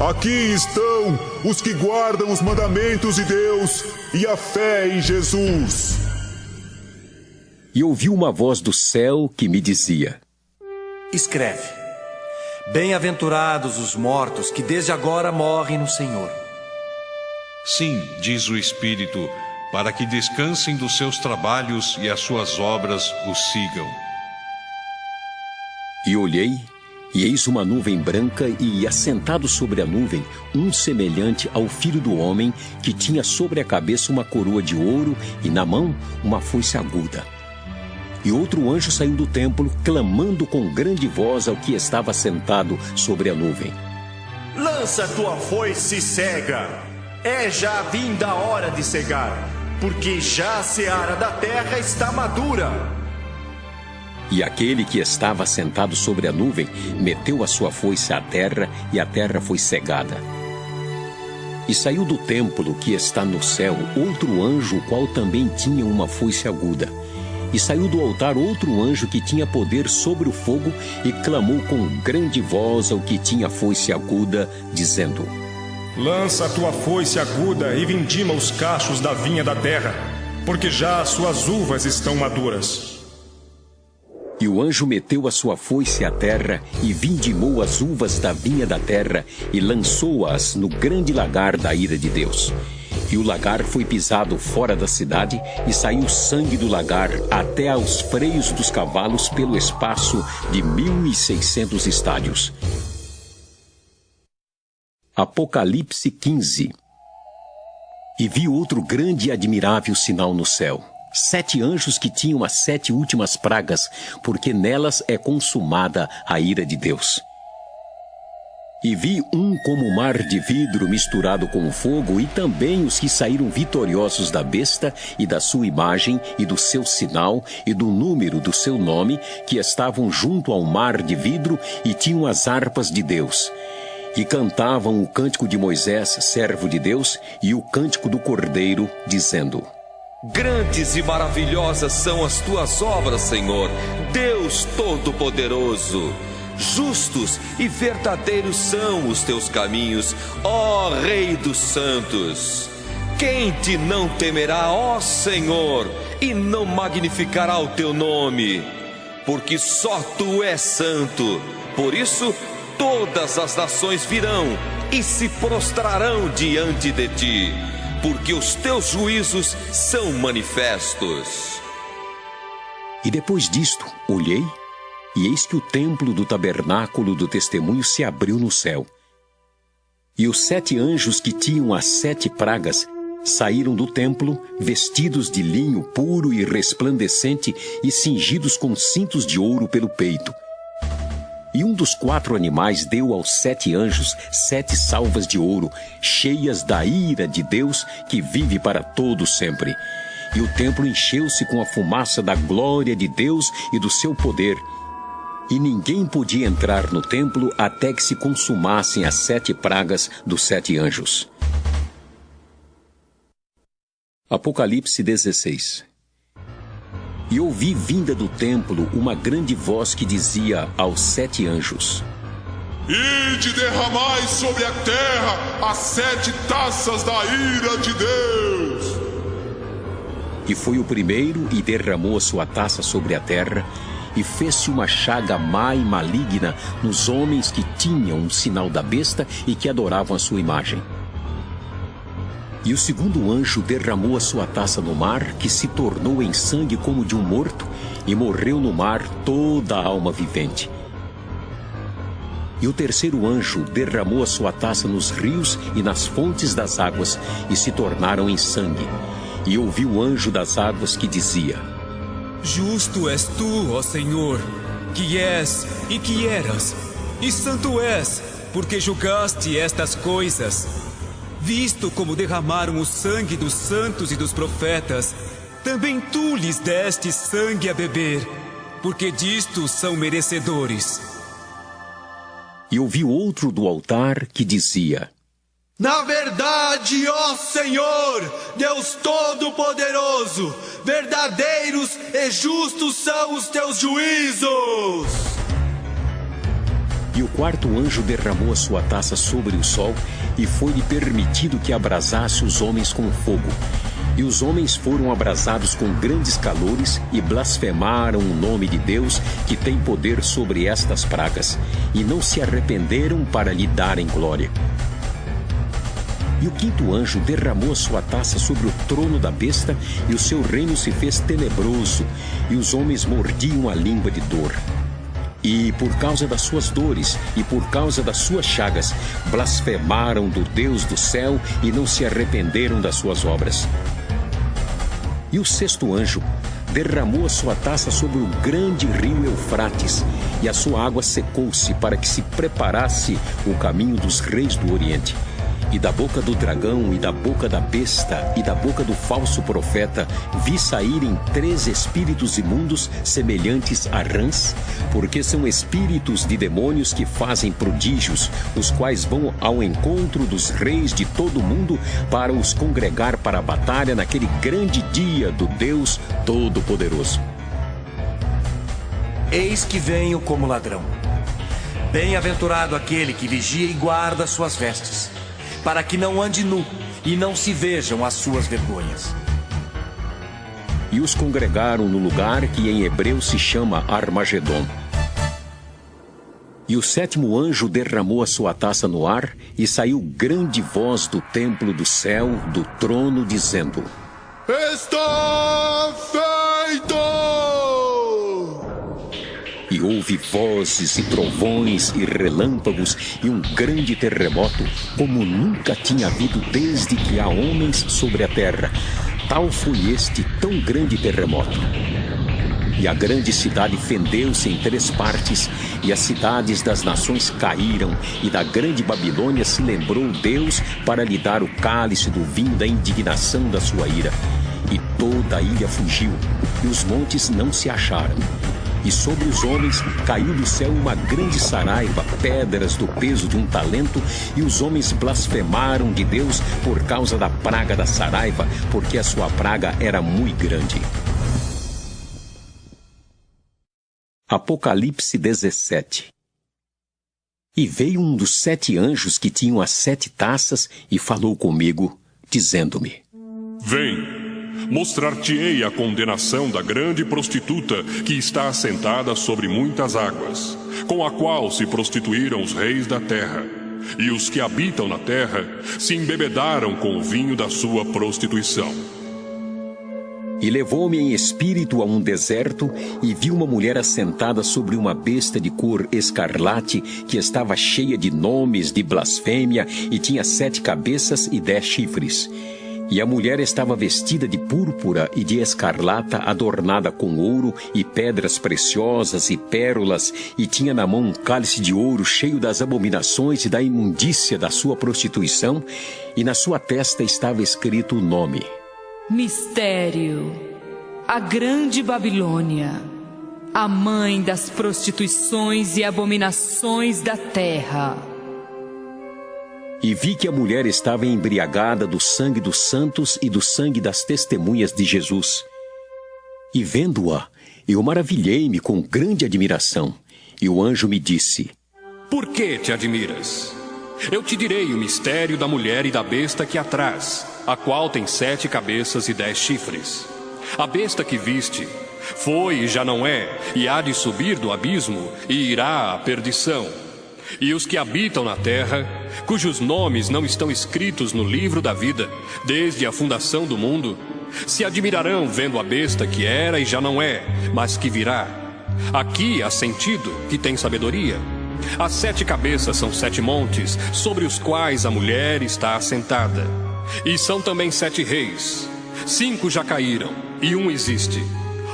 Aqui estão os que guardam os mandamentos de Deus e a fé em Jesus. E ouvi uma voz do céu que me dizia: Escreve: Bem-aventurados os mortos que desde agora morrem no Senhor. Sim, diz o Espírito, para que descansem dos seus trabalhos e as suas obras os sigam. E olhei, e eis uma nuvem branca, e assentado sobre a nuvem, um semelhante ao Filho do Homem, que tinha sobre a cabeça uma coroa de ouro, e na mão uma foice aguda. E outro anjo saiu do templo, clamando com grande voz ao que estava sentado sobre a nuvem: Lança tua foice e cega. É já vinda a hora de cegar, porque já a seara da terra está madura. E aquele que estava sentado sobre a nuvem meteu a sua foice à terra, e a terra foi cegada. E saiu do templo que está no céu outro anjo, o qual também tinha uma foice aguda. E saiu do altar outro anjo que tinha poder sobre o fogo, e clamou com grande voz ao que tinha foice aguda, dizendo: Lança a tua foice aguda e vindima os cachos da vinha da terra, porque já as suas uvas estão maduras. E o anjo meteu a sua foice à terra, e vindimou as uvas da vinha da terra, e lançou-as no grande lagar da ira de Deus. E o lagar foi pisado fora da cidade, e saiu sangue do lagar até aos freios dos cavalos pelo espaço de 1.600 estádios. Apocalipse 15. E vi outro grande e admirável sinal no céu: 7 anjos que tinham as 7 últimas pragas, porque nelas é consumada a ira de Deus. E vi um como mar de vidro misturado com fogo, e também os que saíram vitoriosos da besta e da sua imagem e do seu sinal e do número do seu nome, que estavam junto ao mar de vidro e tinham as harpas de Deus. E cantavam o cântico de Moisés, servo de Deus, e o cântico do Cordeiro, dizendo: Grandes e maravilhosas são as tuas obras, Senhor, Deus Todo-Poderoso. Justos e verdadeiros são os teus caminhos, ó Rei dos Santos. Quem te não temerá, ó Senhor, e não magnificará o teu nome? Porque só tu és santo. Por isso, todas as nações virão e se prostrarão diante de ti, porque os teus juízos são manifestos. E depois disto, olhei, E eis que o templo do tabernáculo do testemunho se abriu no céu. E os 7 anjos que tinham as 7 pragas saíram do templo, vestidos de linho puro e resplandecente e cingidos com cintos de ouro pelo peito. E um dos 4 animais deu aos 7 anjos 7 salvas de ouro, cheias da ira de Deus, que vive para todo sempre. E o templo encheu-se com a fumaça da glória de Deus e do seu poder. E ninguém podia entrar no templo até que se consumassem as 7 pragas dos 7 anjos. Apocalipse 16. E ouvi vinda do templo uma grande voz que dizia aos 7 anjos: Ide derramai sobre a terra as 7 taças da ira de Deus. E foi o primeiro e derramou a sua taça sobre a terra, e fez-se uma chaga má e maligna nos homens que tinham um sinal da besta e que adoravam a sua imagem. E o segundo anjo derramou a sua taça no mar, que se tornou em sangue como de um morto, e morreu no mar toda a alma vivente. E o terceiro anjo derramou a sua taça nos rios e nas fontes das águas, e se tornaram em sangue. E ouvi o anjo das águas que dizia: Justo és tu, ó Senhor, que és e que eras, e santo és, porque julgaste estas coisas. Visto como derramaram o sangue dos santos e dos profetas, também tu lhes deste sangue a beber, porque disto são merecedores. E ouvi outro do altar que dizia: Na verdade, ó Senhor, Deus Todo-Poderoso, verdadeiros e justos são os teus juízos. E o quarto anjo derramou a sua taça sobre o sol, e foi-lhe permitido que abrasasse os homens com fogo. E os homens foram abrasados com grandes calores e blasfemaram o nome de Deus, que tem poder sobre estas pragas, e não se arrependeram para lhe darem glória. E o quinto anjo derramou a sua taça sobre o trono da besta, e o seu reino se fez tenebroso, e os homens mordiam a língua de dor. E por causa das suas dores e por causa das suas chagas, blasfemaram do Deus do céu e não se arrependeram das suas obras. E o sexto anjo derramou a sua taça sobre o grande rio Eufrates, e a sua água secou-se para que se preparasse o caminho dos reis do Oriente. E da boca do dragão, e da boca da besta, e da boca do falso profeta, vi saírem 3 espíritos imundos semelhantes a rãs, porque são espíritos de demônios que fazem prodígios, os quais vão ao encontro dos reis de todo o mundo para os congregar para a batalha naquele grande dia do Deus Todo-Poderoso. Eis que venho como ladrão. Bem-aventurado aquele que vigia e guarda suas vestes, para que não ande nu e não se vejam as suas vergonhas. E os congregaram no lugar que em hebreu se chama Armagedon. E o sétimo anjo derramou a sua taça no ar, e saiu grande voz do templo do céu, do trono, dizendo: Está feito! E houve vozes e trovões e relâmpagos e um grande terremoto, como nunca tinha havido desde que há homens sobre a terra. Tal foi este tão grande terremoto. E a grande cidade fendeu-se em 3 partes, e as cidades das nações caíram, e da grande Babilônia se lembrou Deus para lhe dar o cálice do vinho da indignação da sua ira. E toda a ilha fugiu, e os montes não se acharam. E sobre os homens caiu do céu uma grande saraiva, pedras do peso de um talento, e os homens blasfemaram de Deus por causa da praga da saraiva, porque a sua praga era muito grande. Apocalipse 17. E veio um dos 7 anjos que tinham as 7 taças e falou comigo, dizendo-me: Vem! Mostrar-te-ei a condenação da grande prostituta que está assentada sobre muitas águas, com a qual se prostituíram os reis da terra, e os que habitam na terra se embebedaram com o vinho da sua prostituição. E levou-me em espírito a um deserto, e vi uma mulher assentada sobre uma besta de cor escarlate, que estava cheia de nomes de blasfêmia, e tinha 7 cabeças e 10 chifres. E a mulher estava vestida de púrpura e de escarlata, adornada com ouro e pedras preciosas e pérolas, e tinha na mão um cálice de ouro cheio das abominações e da imundícia da sua prostituição, e na sua testa estava escrito o nome: Mistério, a grande Babilônia, a mãe das prostituições e abominações da terra. E vi que a mulher estava embriagada do sangue dos santos e do sangue das testemunhas de Jesus. E vendo-a, eu maravilhei-me com grande admiração. E o anjo me disse: Por que te admiras? Eu te direi o mistério da mulher e da besta que a traz, a qual tem 7 cabeças e 10 chifres. A besta que viste foi e já não é, e há de subir do abismo, e irá à perdição. E os que habitam na terra, cujos nomes não estão escritos no livro da vida, desde a fundação do mundo, se admirarão vendo a besta que era e já não é, mas que virá. Aqui há sentido, que tem sabedoria. As 7 cabeças são 7 montes, sobre os quais a mulher está assentada. E são também 7 reis. 5 já caíram, e um existe.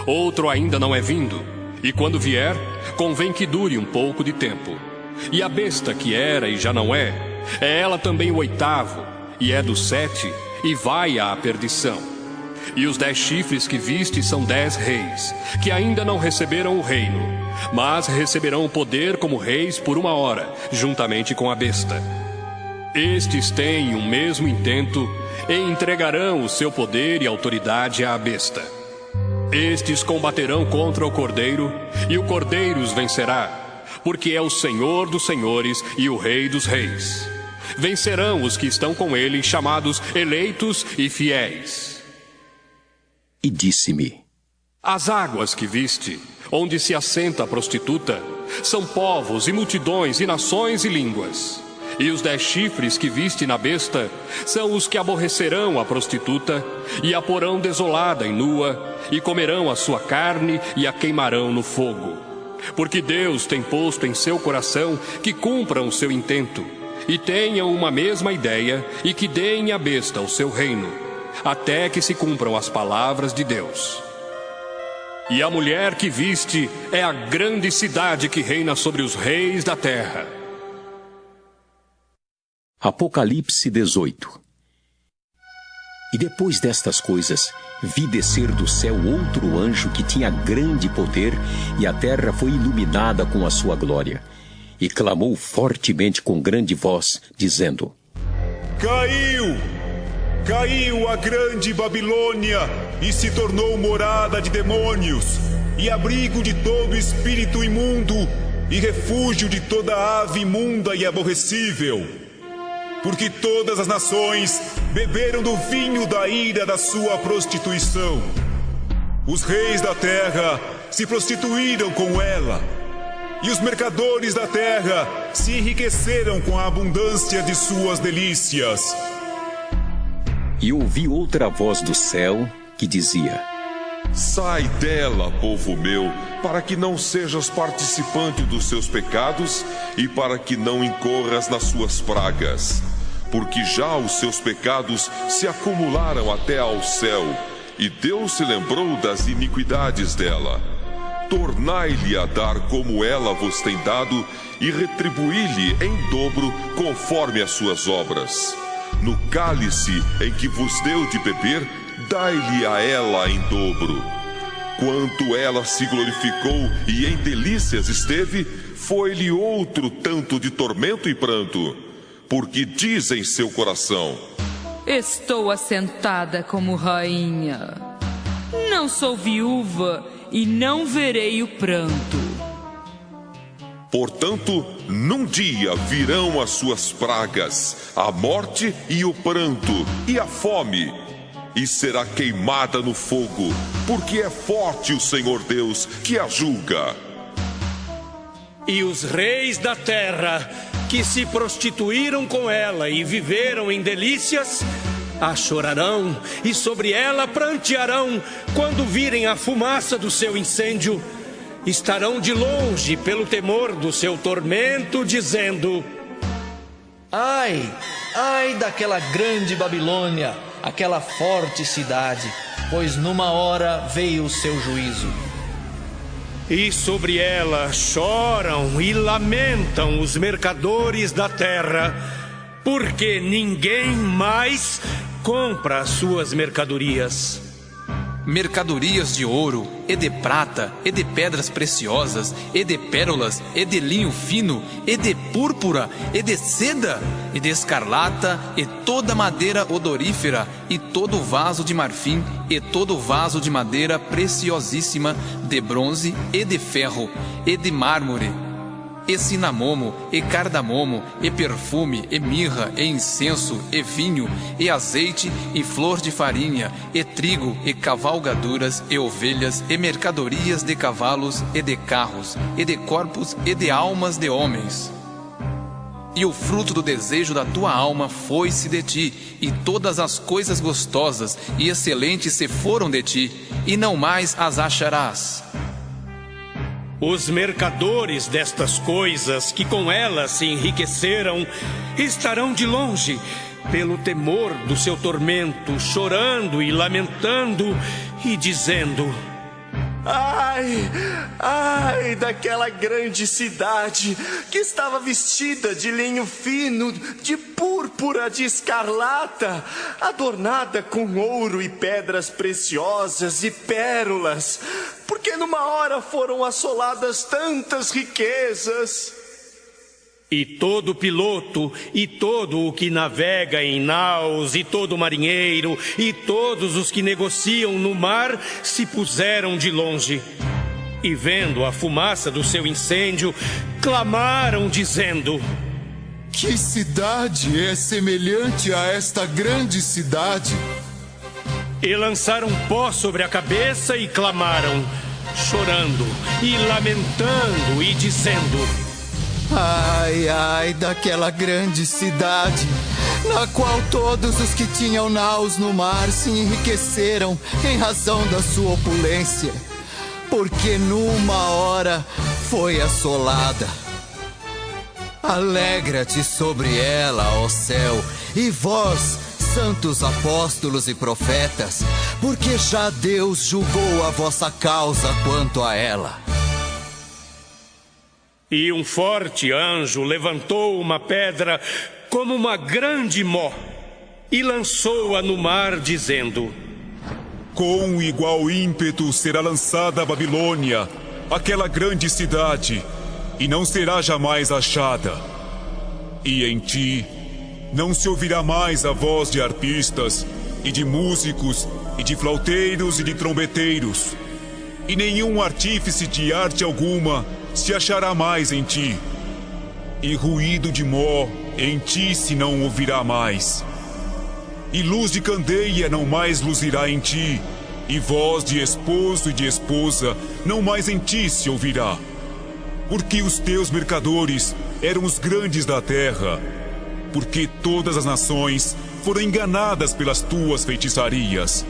Outro ainda não é vindo, e quando vier, convém que dure um pouco de tempo. E a besta que era e já não é ela também o 8º, e é dos 7, e vai à perdição. E os 10 chifres que viste são 10 reis, que ainda não receberam o reino, mas receberão o poder como reis por 1 hora, juntamente com a besta. Estes têm o mesmo intento, e entregarão o seu poder e autoridade à besta. Estes combaterão contra o Cordeiro, e o Cordeiro os vencerá, porque é o Senhor dos senhores e o Rei dos reis. Vencerão os que estão com ele, chamados eleitos e fiéis. E disse-me: As águas que viste, onde se assenta a prostituta, são povos e multidões e nações e línguas. E os 10 chifres que viste na besta são os que aborrecerão a prostituta, e a porão desolada e nua, e comerão a sua carne e a queimarão no fogo. Porque Deus tem posto em seu coração que cumpram o seu intento, e tenham uma mesma ideia, e que deem à besta o seu reino, até que se cumpram as palavras de Deus. E a mulher que viste é a grande cidade que reina sobre os reis da terra. Apocalipse 18. E depois destas coisas, vi descer do céu outro anjo que tinha grande poder, e a terra foi iluminada com a sua glória. E clamou fortemente com grande voz, dizendo: Caiu a grande Babilônia, e se tornou morada de demônios, e abrigo de todo espírito imundo, e refúgio de toda ave imunda e aborrecível. Porque todas as nações beberam do vinho da ira da sua prostituição. Os reis da terra se prostituíram com ela, e os mercadores da terra se enriqueceram com a abundância de suas delícias. E ouvi outra voz do céu que dizia: Sai dela, povo meu, para que não sejas participante dos seus pecados e para que não incorras nas suas pragas. Porque já os seus pecados se acumularam até ao céu, e Deus se lembrou das iniquidades dela. Tornai-lhe a dar como ela vos tem dado, e retribuí-lhe em dobro conforme as suas obras. No cálice em que vos deu de beber, dai-lhe a ela em dobro. Quanto ela se glorificou e em delícias esteve, foi-lhe outro tanto de tormento e pranto, porque diz em seu coração: Estou assentada como rainha. Não sou viúva e não verei o pranto. Portanto, num dia virão as suas pragas, a morte e o pranto e a fome, e será queimada no fogo, porque é forte o Senhor Deus que a julga. E os reis da terra, que se prostituíram com ela e viveram em delícias, A chorarão e sobre ela prantearão quando virem a fumaça do seu incêndio. Estarão de longe pelo temor do seu tormento, dizendo: Ai, ai daquela grande Babilônia, aquela forte cidade, pois numa hora veio o seu juízo. E sobre ela choram e lamentam os mercadores da terra, porque ninguém mais compra as suas mercadorias. Mercadorias de ouro, e de prata, e de pedras preciosas, e de pérolas, e de linho fino, e de púrpura, e de seda, e de escarlata, e toda madeira odorífera, e todo vaso de marfim, e todo vaso de madeira preciosíssima, de bronze, e de ferro, e de mármore, e cinamomo, e cardamomo, e perfume, e mirra, e incenso, e vinho, e azeite, e flor de farinha, e trigo, e cavalgaduras, e ovelhas, e mercadorias de cavalos, e de carros, e de corpos, e de almas de homens. E o fruto do desejo da tua alma foi-se de ti, e todas as coisas gostosas e excelentes se foram de ti, e não mais as acharás. Os mercadores destas coisas, que com elas se enriqueceram, estarão de longe, pelo temor do seu tormento, chorando e lamentando, e dizendo: Ai, ai daquela grande cidade que estava vestida de linho fino, de púrpura, de escarlata, adornada com ouro e pedras preciosas e pérolas, porque numa hora foram assoladas tantas riquezas. E todo piloto, e todo o que navega em naus, e todo marinheiro, e todos os que negociam no mar, se puseram de longe. E vendo a fumaça do seu incêndio, clamaram dizendo: Que cidade é semelhante a esta grande cidade? E lançaram pó sobre a cabeça e clamaram, chorando e lamentando e dizendo: Ai, ai daquela grande cidade, na qual todos os que tinham naus no mar se enriqueceram em razão da sua opulência, porque numa hora foi assolada. Alegra-te sobre ela, ó céu, e vós, santos apóstolos e profetas, porque já Deus julgou a vossa causa quanto a ela. E um forte anjo levantou uma pedra como uma grande mó e lançou-a no mar, dizendo: Com igual ímpeto será lançada a Babilônia, aquela grande cidade, e não será jamais achada. E em ti não se ouvirá mais a voz de arpistas, e de músicos, e de flauteiros e de trombeteiros, e nenhum artífice de arte alguma se achará mais em ti, e ruído de mó em ti se não ouvirá mais, e luz de candeia não mais luzirá em ti, e voz de esposo e de esposa não mais em ti se ouvirá, porque os teus mercadores eram os grandes da terra, porque todas as nações foram enganadas pelas tuas feitiçarias,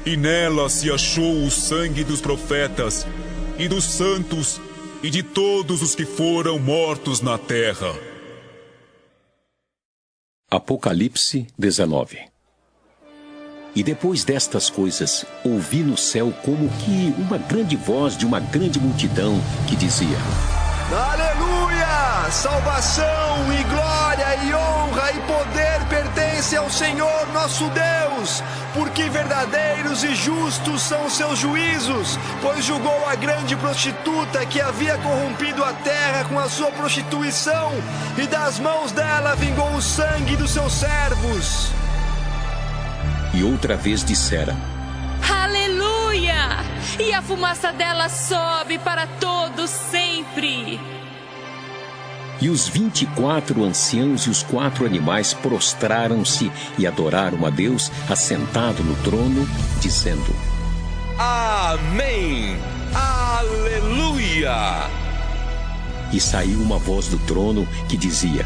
e nela se achou o sangue dos profetas e dos santos e de todos os que foram mortos na terra. Apocalipse 19. E depois destas coisas, ouvi no céu como que uma grande voz de uma grande multidão que dizia: Aleluia! Salvação e glória e honra e poder pertencem ao Senhor nosso Deus, porque verdadeiros e justos são seus juízos, pois julgou a grande prostituta que havia corrompido a terra com a sua prostituição, e das mãos dela vingou o sangue dos seus servos. E outra vez dissera: Aleluia! E a fumaça dela sobe para todos sempre. E os 24 anciãos e os 4 animais prostraram-se e adoraram a Deus assentado no trono, dizendo: Amém! Aleluia! E saiu uma voz do trono que dizia: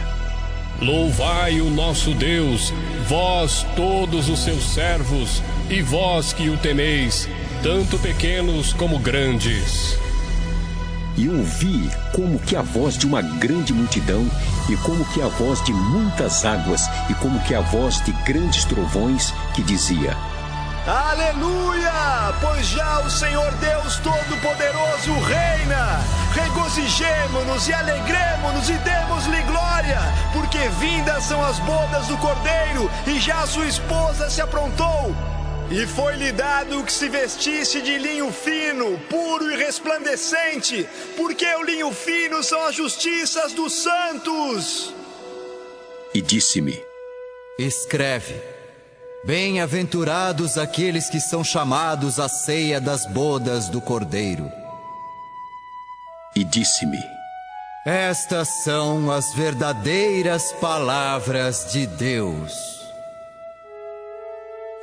Louvai o nosso Deus, vós todos os seus servos, e vós que o temeis, tanto pequenos como grandes. E ouvi como que a voz de uma grande multidão, e como que a voz de muitas águas, e como que a voz de grandes trovões, que dizia: Aleluia! Pois já o Senhor Deus Todo-Poderoso reina. Regozijemo-nos e alegremo-nos e demos-lhe glória, porque vindas são as bodas do Cordeiro, e já sua esposa se aprontou. E foi-lhe dado que se vestisse de linho fino, puro e resplandecente, porque o linho fino são as justiças dos santos. E disse-me: Escreve: Bem-aventurados aqueles que são chamados à ceia das bodas do Cordeiro. E disse-me: Estas são as verdadeiras palavras de Deus.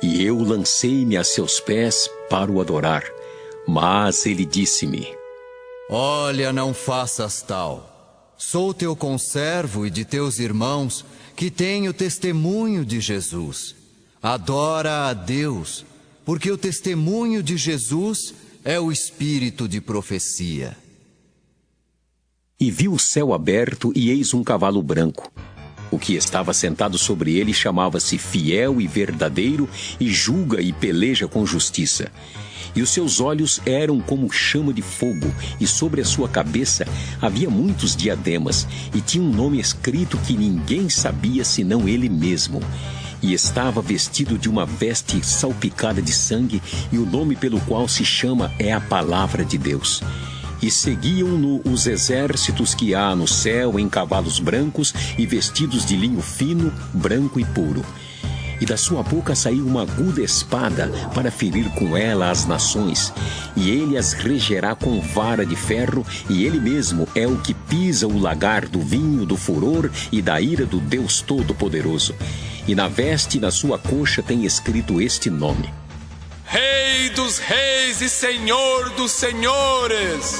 E eu lancei-me a seus pés para o adorar. Mas ele disse-me: Olha, não faças tal. Sou teu conservo e de teus irmãos, que têm o testemunho de Jesus. Adora a Deus, porque o testemunho de Jesus é o espírito de profecia. E vi o céu aberto, e eis um cavalo branco. O que estava sentado sobre ele chamava-se Fiel e Verdadeiro, e julga e peleja com justiça. E os seus olhos eram como chama de fogo, e sobre a sua cabeça havia muitos diademas, e tinha um nome escrito que ninguém sabia senão ele mesmo. E estava vestido de uma veste salpicada de sangue, e o nome pelo qual se chama é a Palavra de Deus. E seguiam-no os exércitos que há no céu em cavalos brancos e vestidos de linho fino, branco e puro. E da sua boca saiu uma aguda espada para ferir com ela as nações. E ele as regerá com vara de ferro, e ele mesmo é o que pisa o lagar do vinho do furor e da ira do Deus Todo-Poderoso. E na veste e na sua coxa tem escrito este nome: Rei dos reis e Senhor dos senhores.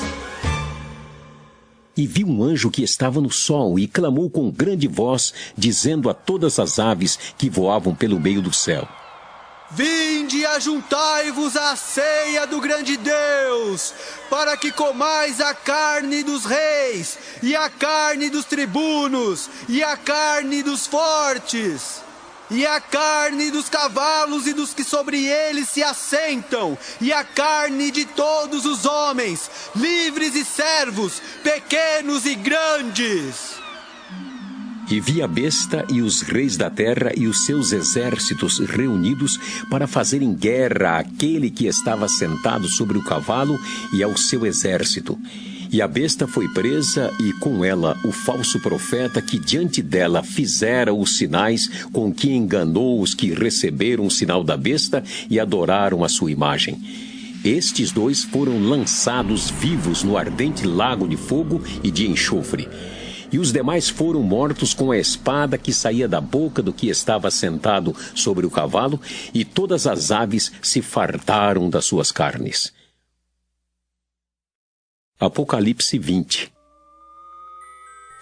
E vi um anjo que estava no sol e clamou com grande voz, dizendo a todas as aves que voavam pelo meio do céu: Vinde e ajuntai-vos à ceia do grande Deus, para que comais a carne dos reis, e a carne dos tribunos, e a carne dos fortes, e a carne dos cavalos e dos que sobre eles se assentam, e a carne de todos os homens, livres e servos, pequenos e grandes. E vi a besta e os reis da terra e os seus exércitos reunidos para fazerem guerra àquele que estava sentado sobre o cavalo e ao seu exército. E a besta foi presa, e com ela o falso profeta que diante dela fizera os sinais com que enganou os que receberam o sinal da besta e adoraram a sua imagem. Estes dois foram lançados vivos no ardente lago de fogo e de enxofre. E os demais foram mortos com a espada que saía da boca do que estava sentado sobre o cavalo, e todas as aves se fartaram das suas carnes. Apocalipse 20.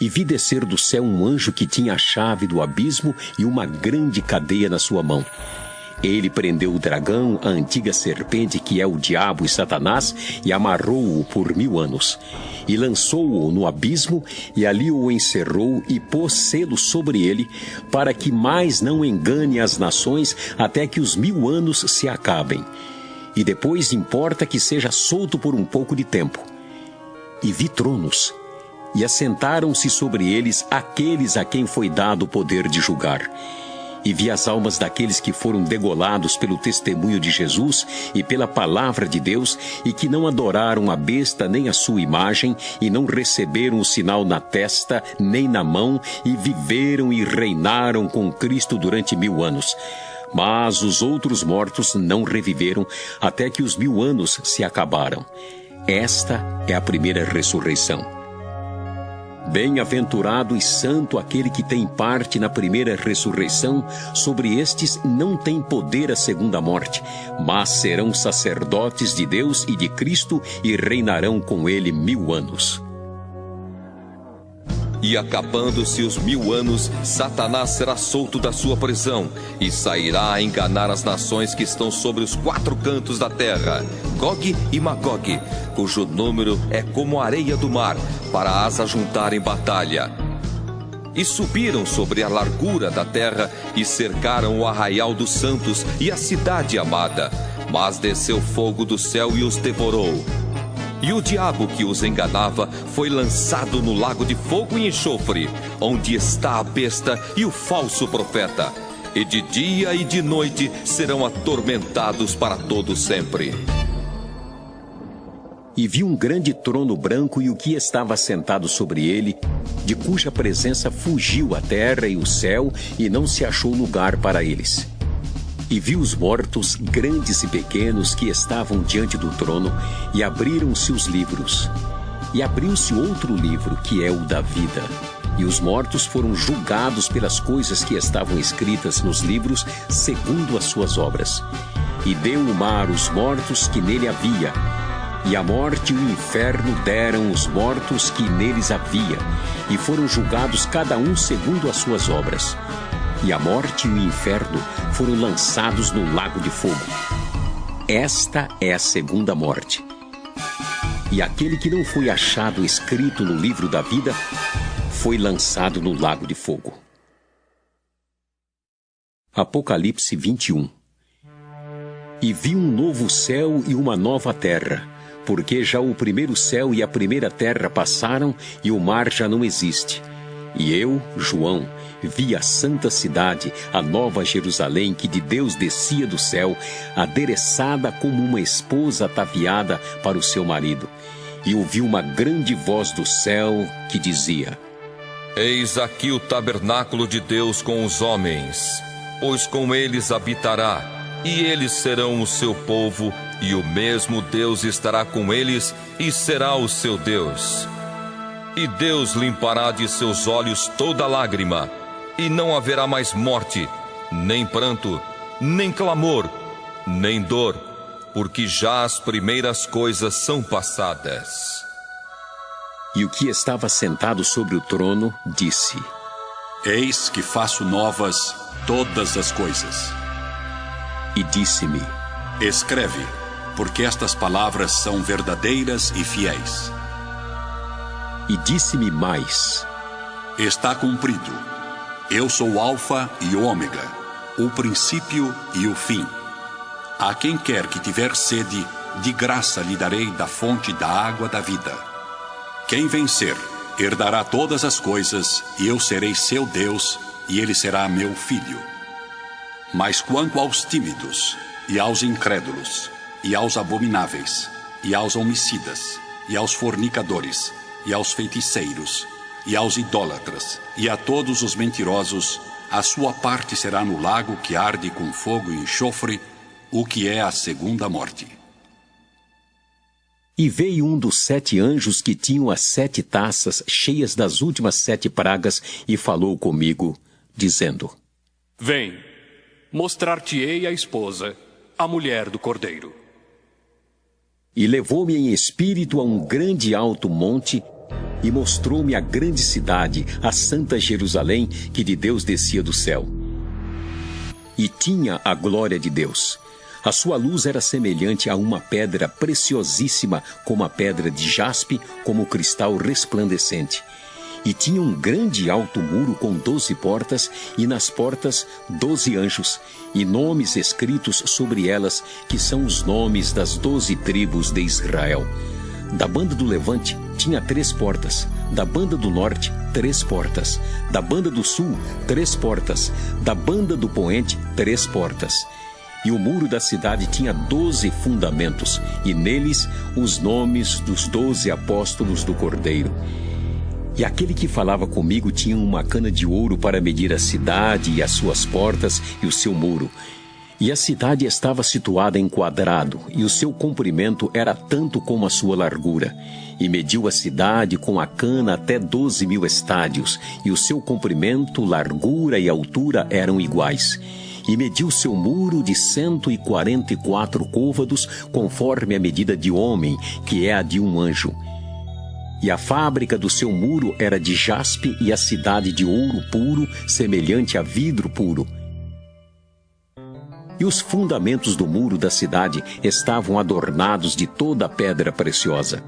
E vi descer do céu um anjo que tinha a chave do abismo e uma grande cadeia na sua mão. Ele prendeu o dragão, a antiga serpente que é o diabo e Satanás, e amarrou-o por 1000 anos. E lançou-o no abismo, e ali o encerrou, e pôs selo sobre ele, para que mais não engane as nações, até que os 1000 anos se acabem. E depois importa que seja solto por um pouco de tempo. E vi tronos, e assentaram-se sobre eles aqueles a quem foi dado o poder de julgar. E vi as almas daqueles que foram degolados pelo testemunho de Jesus e pela palavra de Deus, e que não adoraram a besta nem a sua imagem, e não receberam o sinal na testa nem na mão, e viveram e reinaram com Cristo durante 1000 anos. Mas os outros mortos não reviveram, até que os 1000 anos se acabaram. Esta é a primeira ressurreição. Bem-aventurado e santo aquele que tem parte na primeira ressurreição. Sobre estes não tem poder a segunda morte, mas serão sacerdotes de Deus e de Cristo, e reinarão com ele 1000 anos. E acabando-se os 1000 anos, Satanás será solto da sua prisão e sairá a enganar as nações que estão sobre os 4 cantos da terra, Gog e Magog, cujo número é como a areia do mar, para as ajuntar em batalha. E subiram sobre a largura da terra e cercaram o arraial dos santos e a cidade amada, mas desceu fogo do céu e os devorou. E o diabo que os enganava foi lançado no lago de fogo e enxofre, onde está a besta e o falso profeta. E de dia e de noite serão atormentados para todo sempre. E vi um grande trono branco e o que estava sentado sobre ele, de cuja presença fugiu a terra e o céu, e não se achou lugar para eles. E vi os mortos, grandes e pequenos, que estavam diante do trono, e abriram-se os livros. E abriu-se outro livro, que é o da vida. E os mortos foram julgados pelas coisas que estavam escritas nos livros, segundo as suas obras. E deu o mar os mortos que nele havia. E a morte e o inferno deram os mortos que neles havia. E foram julgados cada um segundo as suas obras. E a morte e o inferno foram lançados no lago de fogo. Esta é a segunda morte. E aquele que não foi achado escrito no livro da vida foi lançado no lago de fogo. Apocalipse 21. E vi um novo céu e uma nova terra, porque já o primeiro céu e a primeira terra passaram e o mar já não existe. E eu, João, vi a santa cidade, a nova Jerusalém, que de Deus descia do céu, adereçada como uma esposa ataviada para o seu marido. E ouvi uma grande voz do céu que dizia: Eis aqui o tabernáculo de Deus com os homens, pois com eles habitará, e eles serão o seu povo, e o mesmo Deus estará com eles, e será o seu Deus. E Deus limpará de seus olhos toda lágrima, e não haverá mais morte, nem pranto, nem clamor, nem dor, porque já as primeiras coisas são passadas. E o que estava sentado sobre o trono disse: Eis que faço novas todas as coisas. E disse-me: Escreve, porque estas palavras são verdadeiras e fiéis. E disse-me mais: Está cumprido. Eu sou o Alfa e o Ômega, o princípio e o fim. A quem quer que tiver sede, de graça lhe darei da fonte da água da vida. Quem vencer, herdará todas as coisas, e eu serei seu Deus, e ele será meu filho. Mas quanto aos tímidos, e aos incrédulos, e aos abomináveis, e aos homicidas, e aos fornicadores, e aos feiticeiros, e aos idólatras, e a todos os mentirosos, a sua parte será no lago que arde com fogo e enxofre, o que é a segunda morte. E veio um dos 7 anjos que tinham as 7 taças cheias das últimas 7 pragas, e falou comigo, dizendo: Vem, mostrar-te-ei a esposa, a mulher do Cordeiro. E levou-me em espírito a um grande alto monte, e mostrou-me a grande cidade, a santa Jerusalém, que de Deus descia do céu. E tinha a glória de Deus. A sua luz era semelhante a uma pedra preciosíssima, como a pedra de jaspe, como cristal resplandecente. E tinha um grande alto muro com 12 portas, e nas portas 12 anjos, e nomes escritos sobre elas, que são os nomes das 12 tribos de Israel. Da banda do levante tinha 3 portas, da banda do norte 3 portas, da banda do sul 3 portas, da banda do poente 3 portas. E o muro da cidade tinha 12 fundamentos, e neles os nomes dos 12 apóstolos do Cordeiro. E aquele que falava comigo tinha uma cana de ouro para medir a cidade e as suas portas e o seu muro. E a cidade estava situada em quadrado, e o seu comprimento era tanto como a sua largura. E mediu a cidade com a cana até 12.000 estádios, e o seu comprimento, largura e altura eram iguais. E mediu seu muro de 144 côvados, conforme a medida de homem, que é a de um anjo. E a fábrica do seu muro era de jaspe e a cidade de ouro puro, semelhante a vidro puro. E os fundamentos do muro da cidade estavam adornados de toda a pedra preciosa.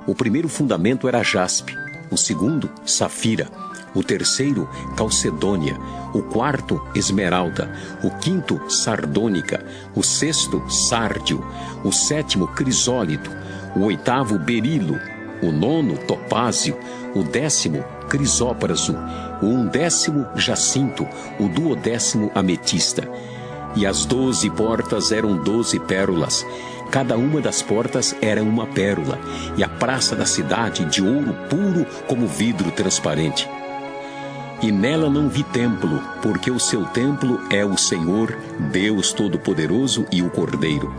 O primeiro fundamento era jaspe, o segundo, safira, o terceiro, calcedônia, o quarto, esmeralda, o quinto, sardônica, o sexto, sárdio, o sétimo, crisólito, o oitavo, berilo, o nono, topázio, o 10º, crisópraso, o 11º, jacinto, o 12º, ametista. E as 12 portas eram 12 pérolas. Cada uma das portas era uma pérola, e a praça da cidade de ouro puro como vidro transparente. E nela não vi templo, porque o seu templo é o Senhor, Deus Todo-Poderoso e o Cordeiro.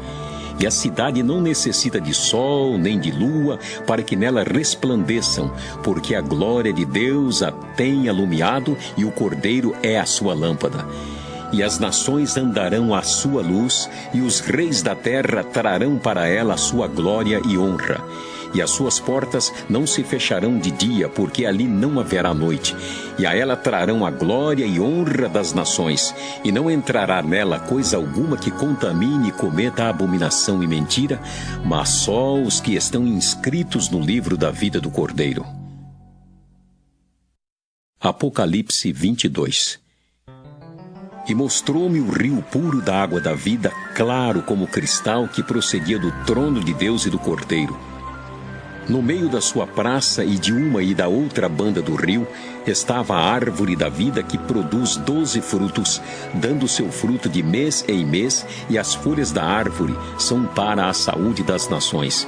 E a cidade não necessita de sol nem de lua para que nela resplandeçam, porque a glória de Deus a tem alumiado e o Cordeiro é a sua lâmpada. E as nações andarão à sua luz, e os reis da terra trarão para ela a sua glória e honra. E as suas portas não se fecharão de dia, porque ali não haverá noite. E a ela trarão a glória e honra das nações, e não entrará nela coisa alguma que contamine e cometa abominação e mentira, mas só os que estão inscritos no livro da vida do Cordeiro. Apocalipse 22. E mostrou-me o rio puro da água da vida, claro como cristal, que procedia do trono de Deus e do Cordeiro. No meio da sua praça e de uma e da outra banda do rio, estava a árvore da vida que produz 12 frutos, dando seu fruto de mês em mês, e as folhas da árvore são para a saúde das nações.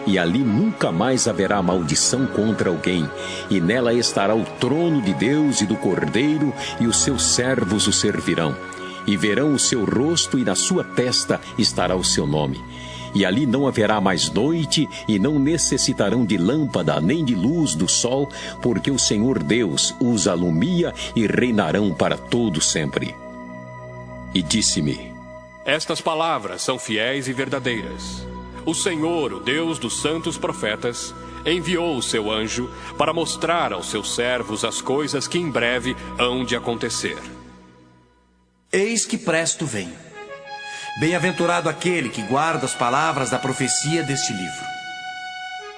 E ali nunca mais haverá maldição contra alguém, e nela estará o trono de Deus e do Cordeiro, e os seus servos o servirão. E verão o seu rosto, e na sua testa estará o seu nome. E ali não haverá mais noite, e não necessitarão de lâmpada, nem de luz do sol, porque o Senhor Deus os alumia e reinarão para todo sempre. E disse-me: Estas palavras são fiéis e verdadeiras. O Senhor, o Deus dos santos profetas, enviou o seu anjo para mostrar aos seus servos as coisas que em breve hão de acontecer. Eis que presto venho. Bem-aventurado aquele que guarda as palavras da profecia deste livro.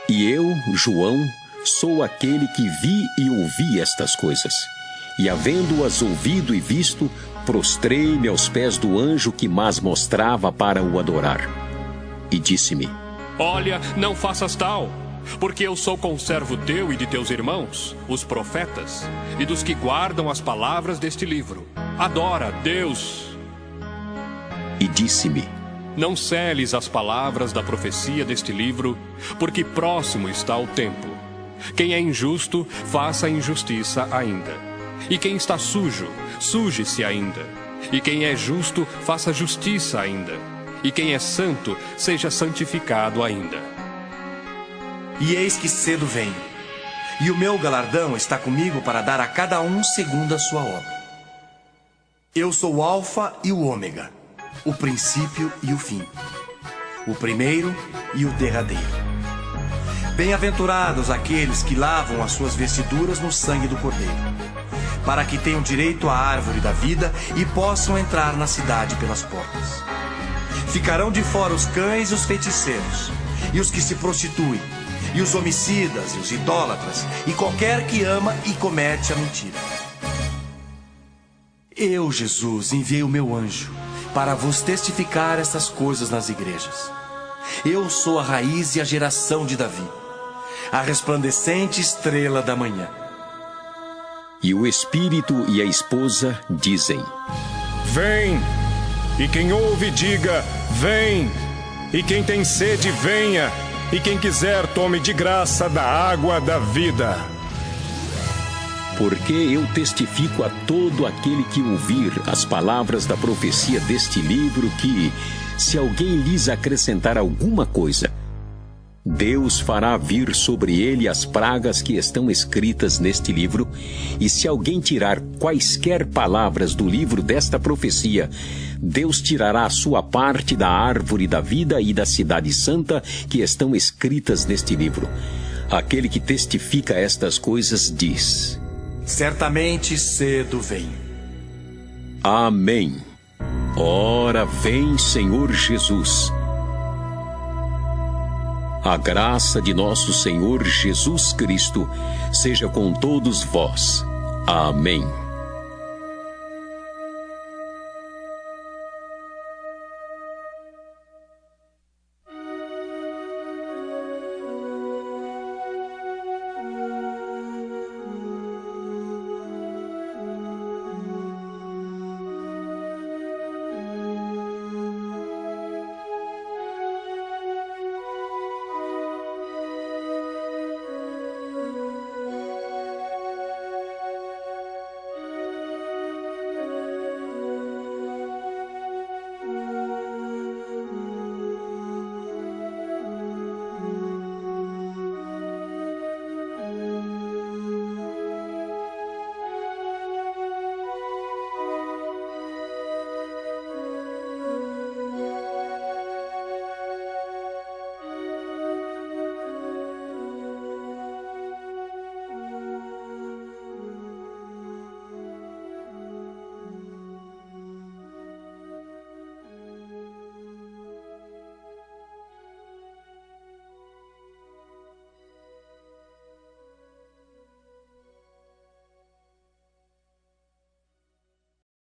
E eu, João, sou aquele que vi e ouvi estas coisas. E havendo-as ouvido e visto, prostrei-me aos pés do anjo que mas mostrava para o adorar. E disse-me: Olha, não faças tal, porque eu sou conservo teu e de teus irmãos, os profetas, e dos que guardam as palavras deste livro. Adora Deus. E disse-me: Não celes as palavras da profecia deste livro, porque próximo está o tempo. Quem é injusto, faça a injustiça ainda. E quem está sujo, suje-se ainda. E quem é justo, faça justiça ainda. E quem é santo, seja santificado ainda. E eis que cedo venho, e o meu galardão está comigo para dar a cada um segundo a sua obra. Eu sou o Alfa e o Ômega, o princípio e o fim, o primeiro e o derradeiro. Bem-aventurados aqueles que lavam as suas vestiduras no sangue do Cordeiro, para que tenham direito à árvore da vida e possam entrar na cidade pelas portas. Ficarão de fora os cães e os feiticeiros, e os que se prostituem, e os homicidas e os idólatras, e qualquer que ama e comete a mentira. Eu, Jesus, enviei o meu anjo para vos testificar estas coisas nas igrejas. Eu sou a raiz e a geração de Davi, a resplandecente estrela da manhã. E o Espírito e a esposa dizem: Vem! E quem ouve, diga: Vem! E quem tem sede, venha! E quem quiser, tome de graça da água da vida. Porque eu testifico a todo aquele que ouvir as palavras da profecia deste livro que, se alguém lhes acrescentar alguma coisa, Deus fará vir sobre ele as pragas que estão escritas neste livro, e se alguém tirar quaisquer palavras do livro desta profecia, Deus tirará a sua parte da árvore da vida e da cidade santa que estão escritas neste livro. Aquele que testifica estas coisas diz: certamente cedo vem. Amém. Ora, vem, Senhor Jesus. A graça de nosso Senhor Jesus Cristo seja com todos vós. Amém.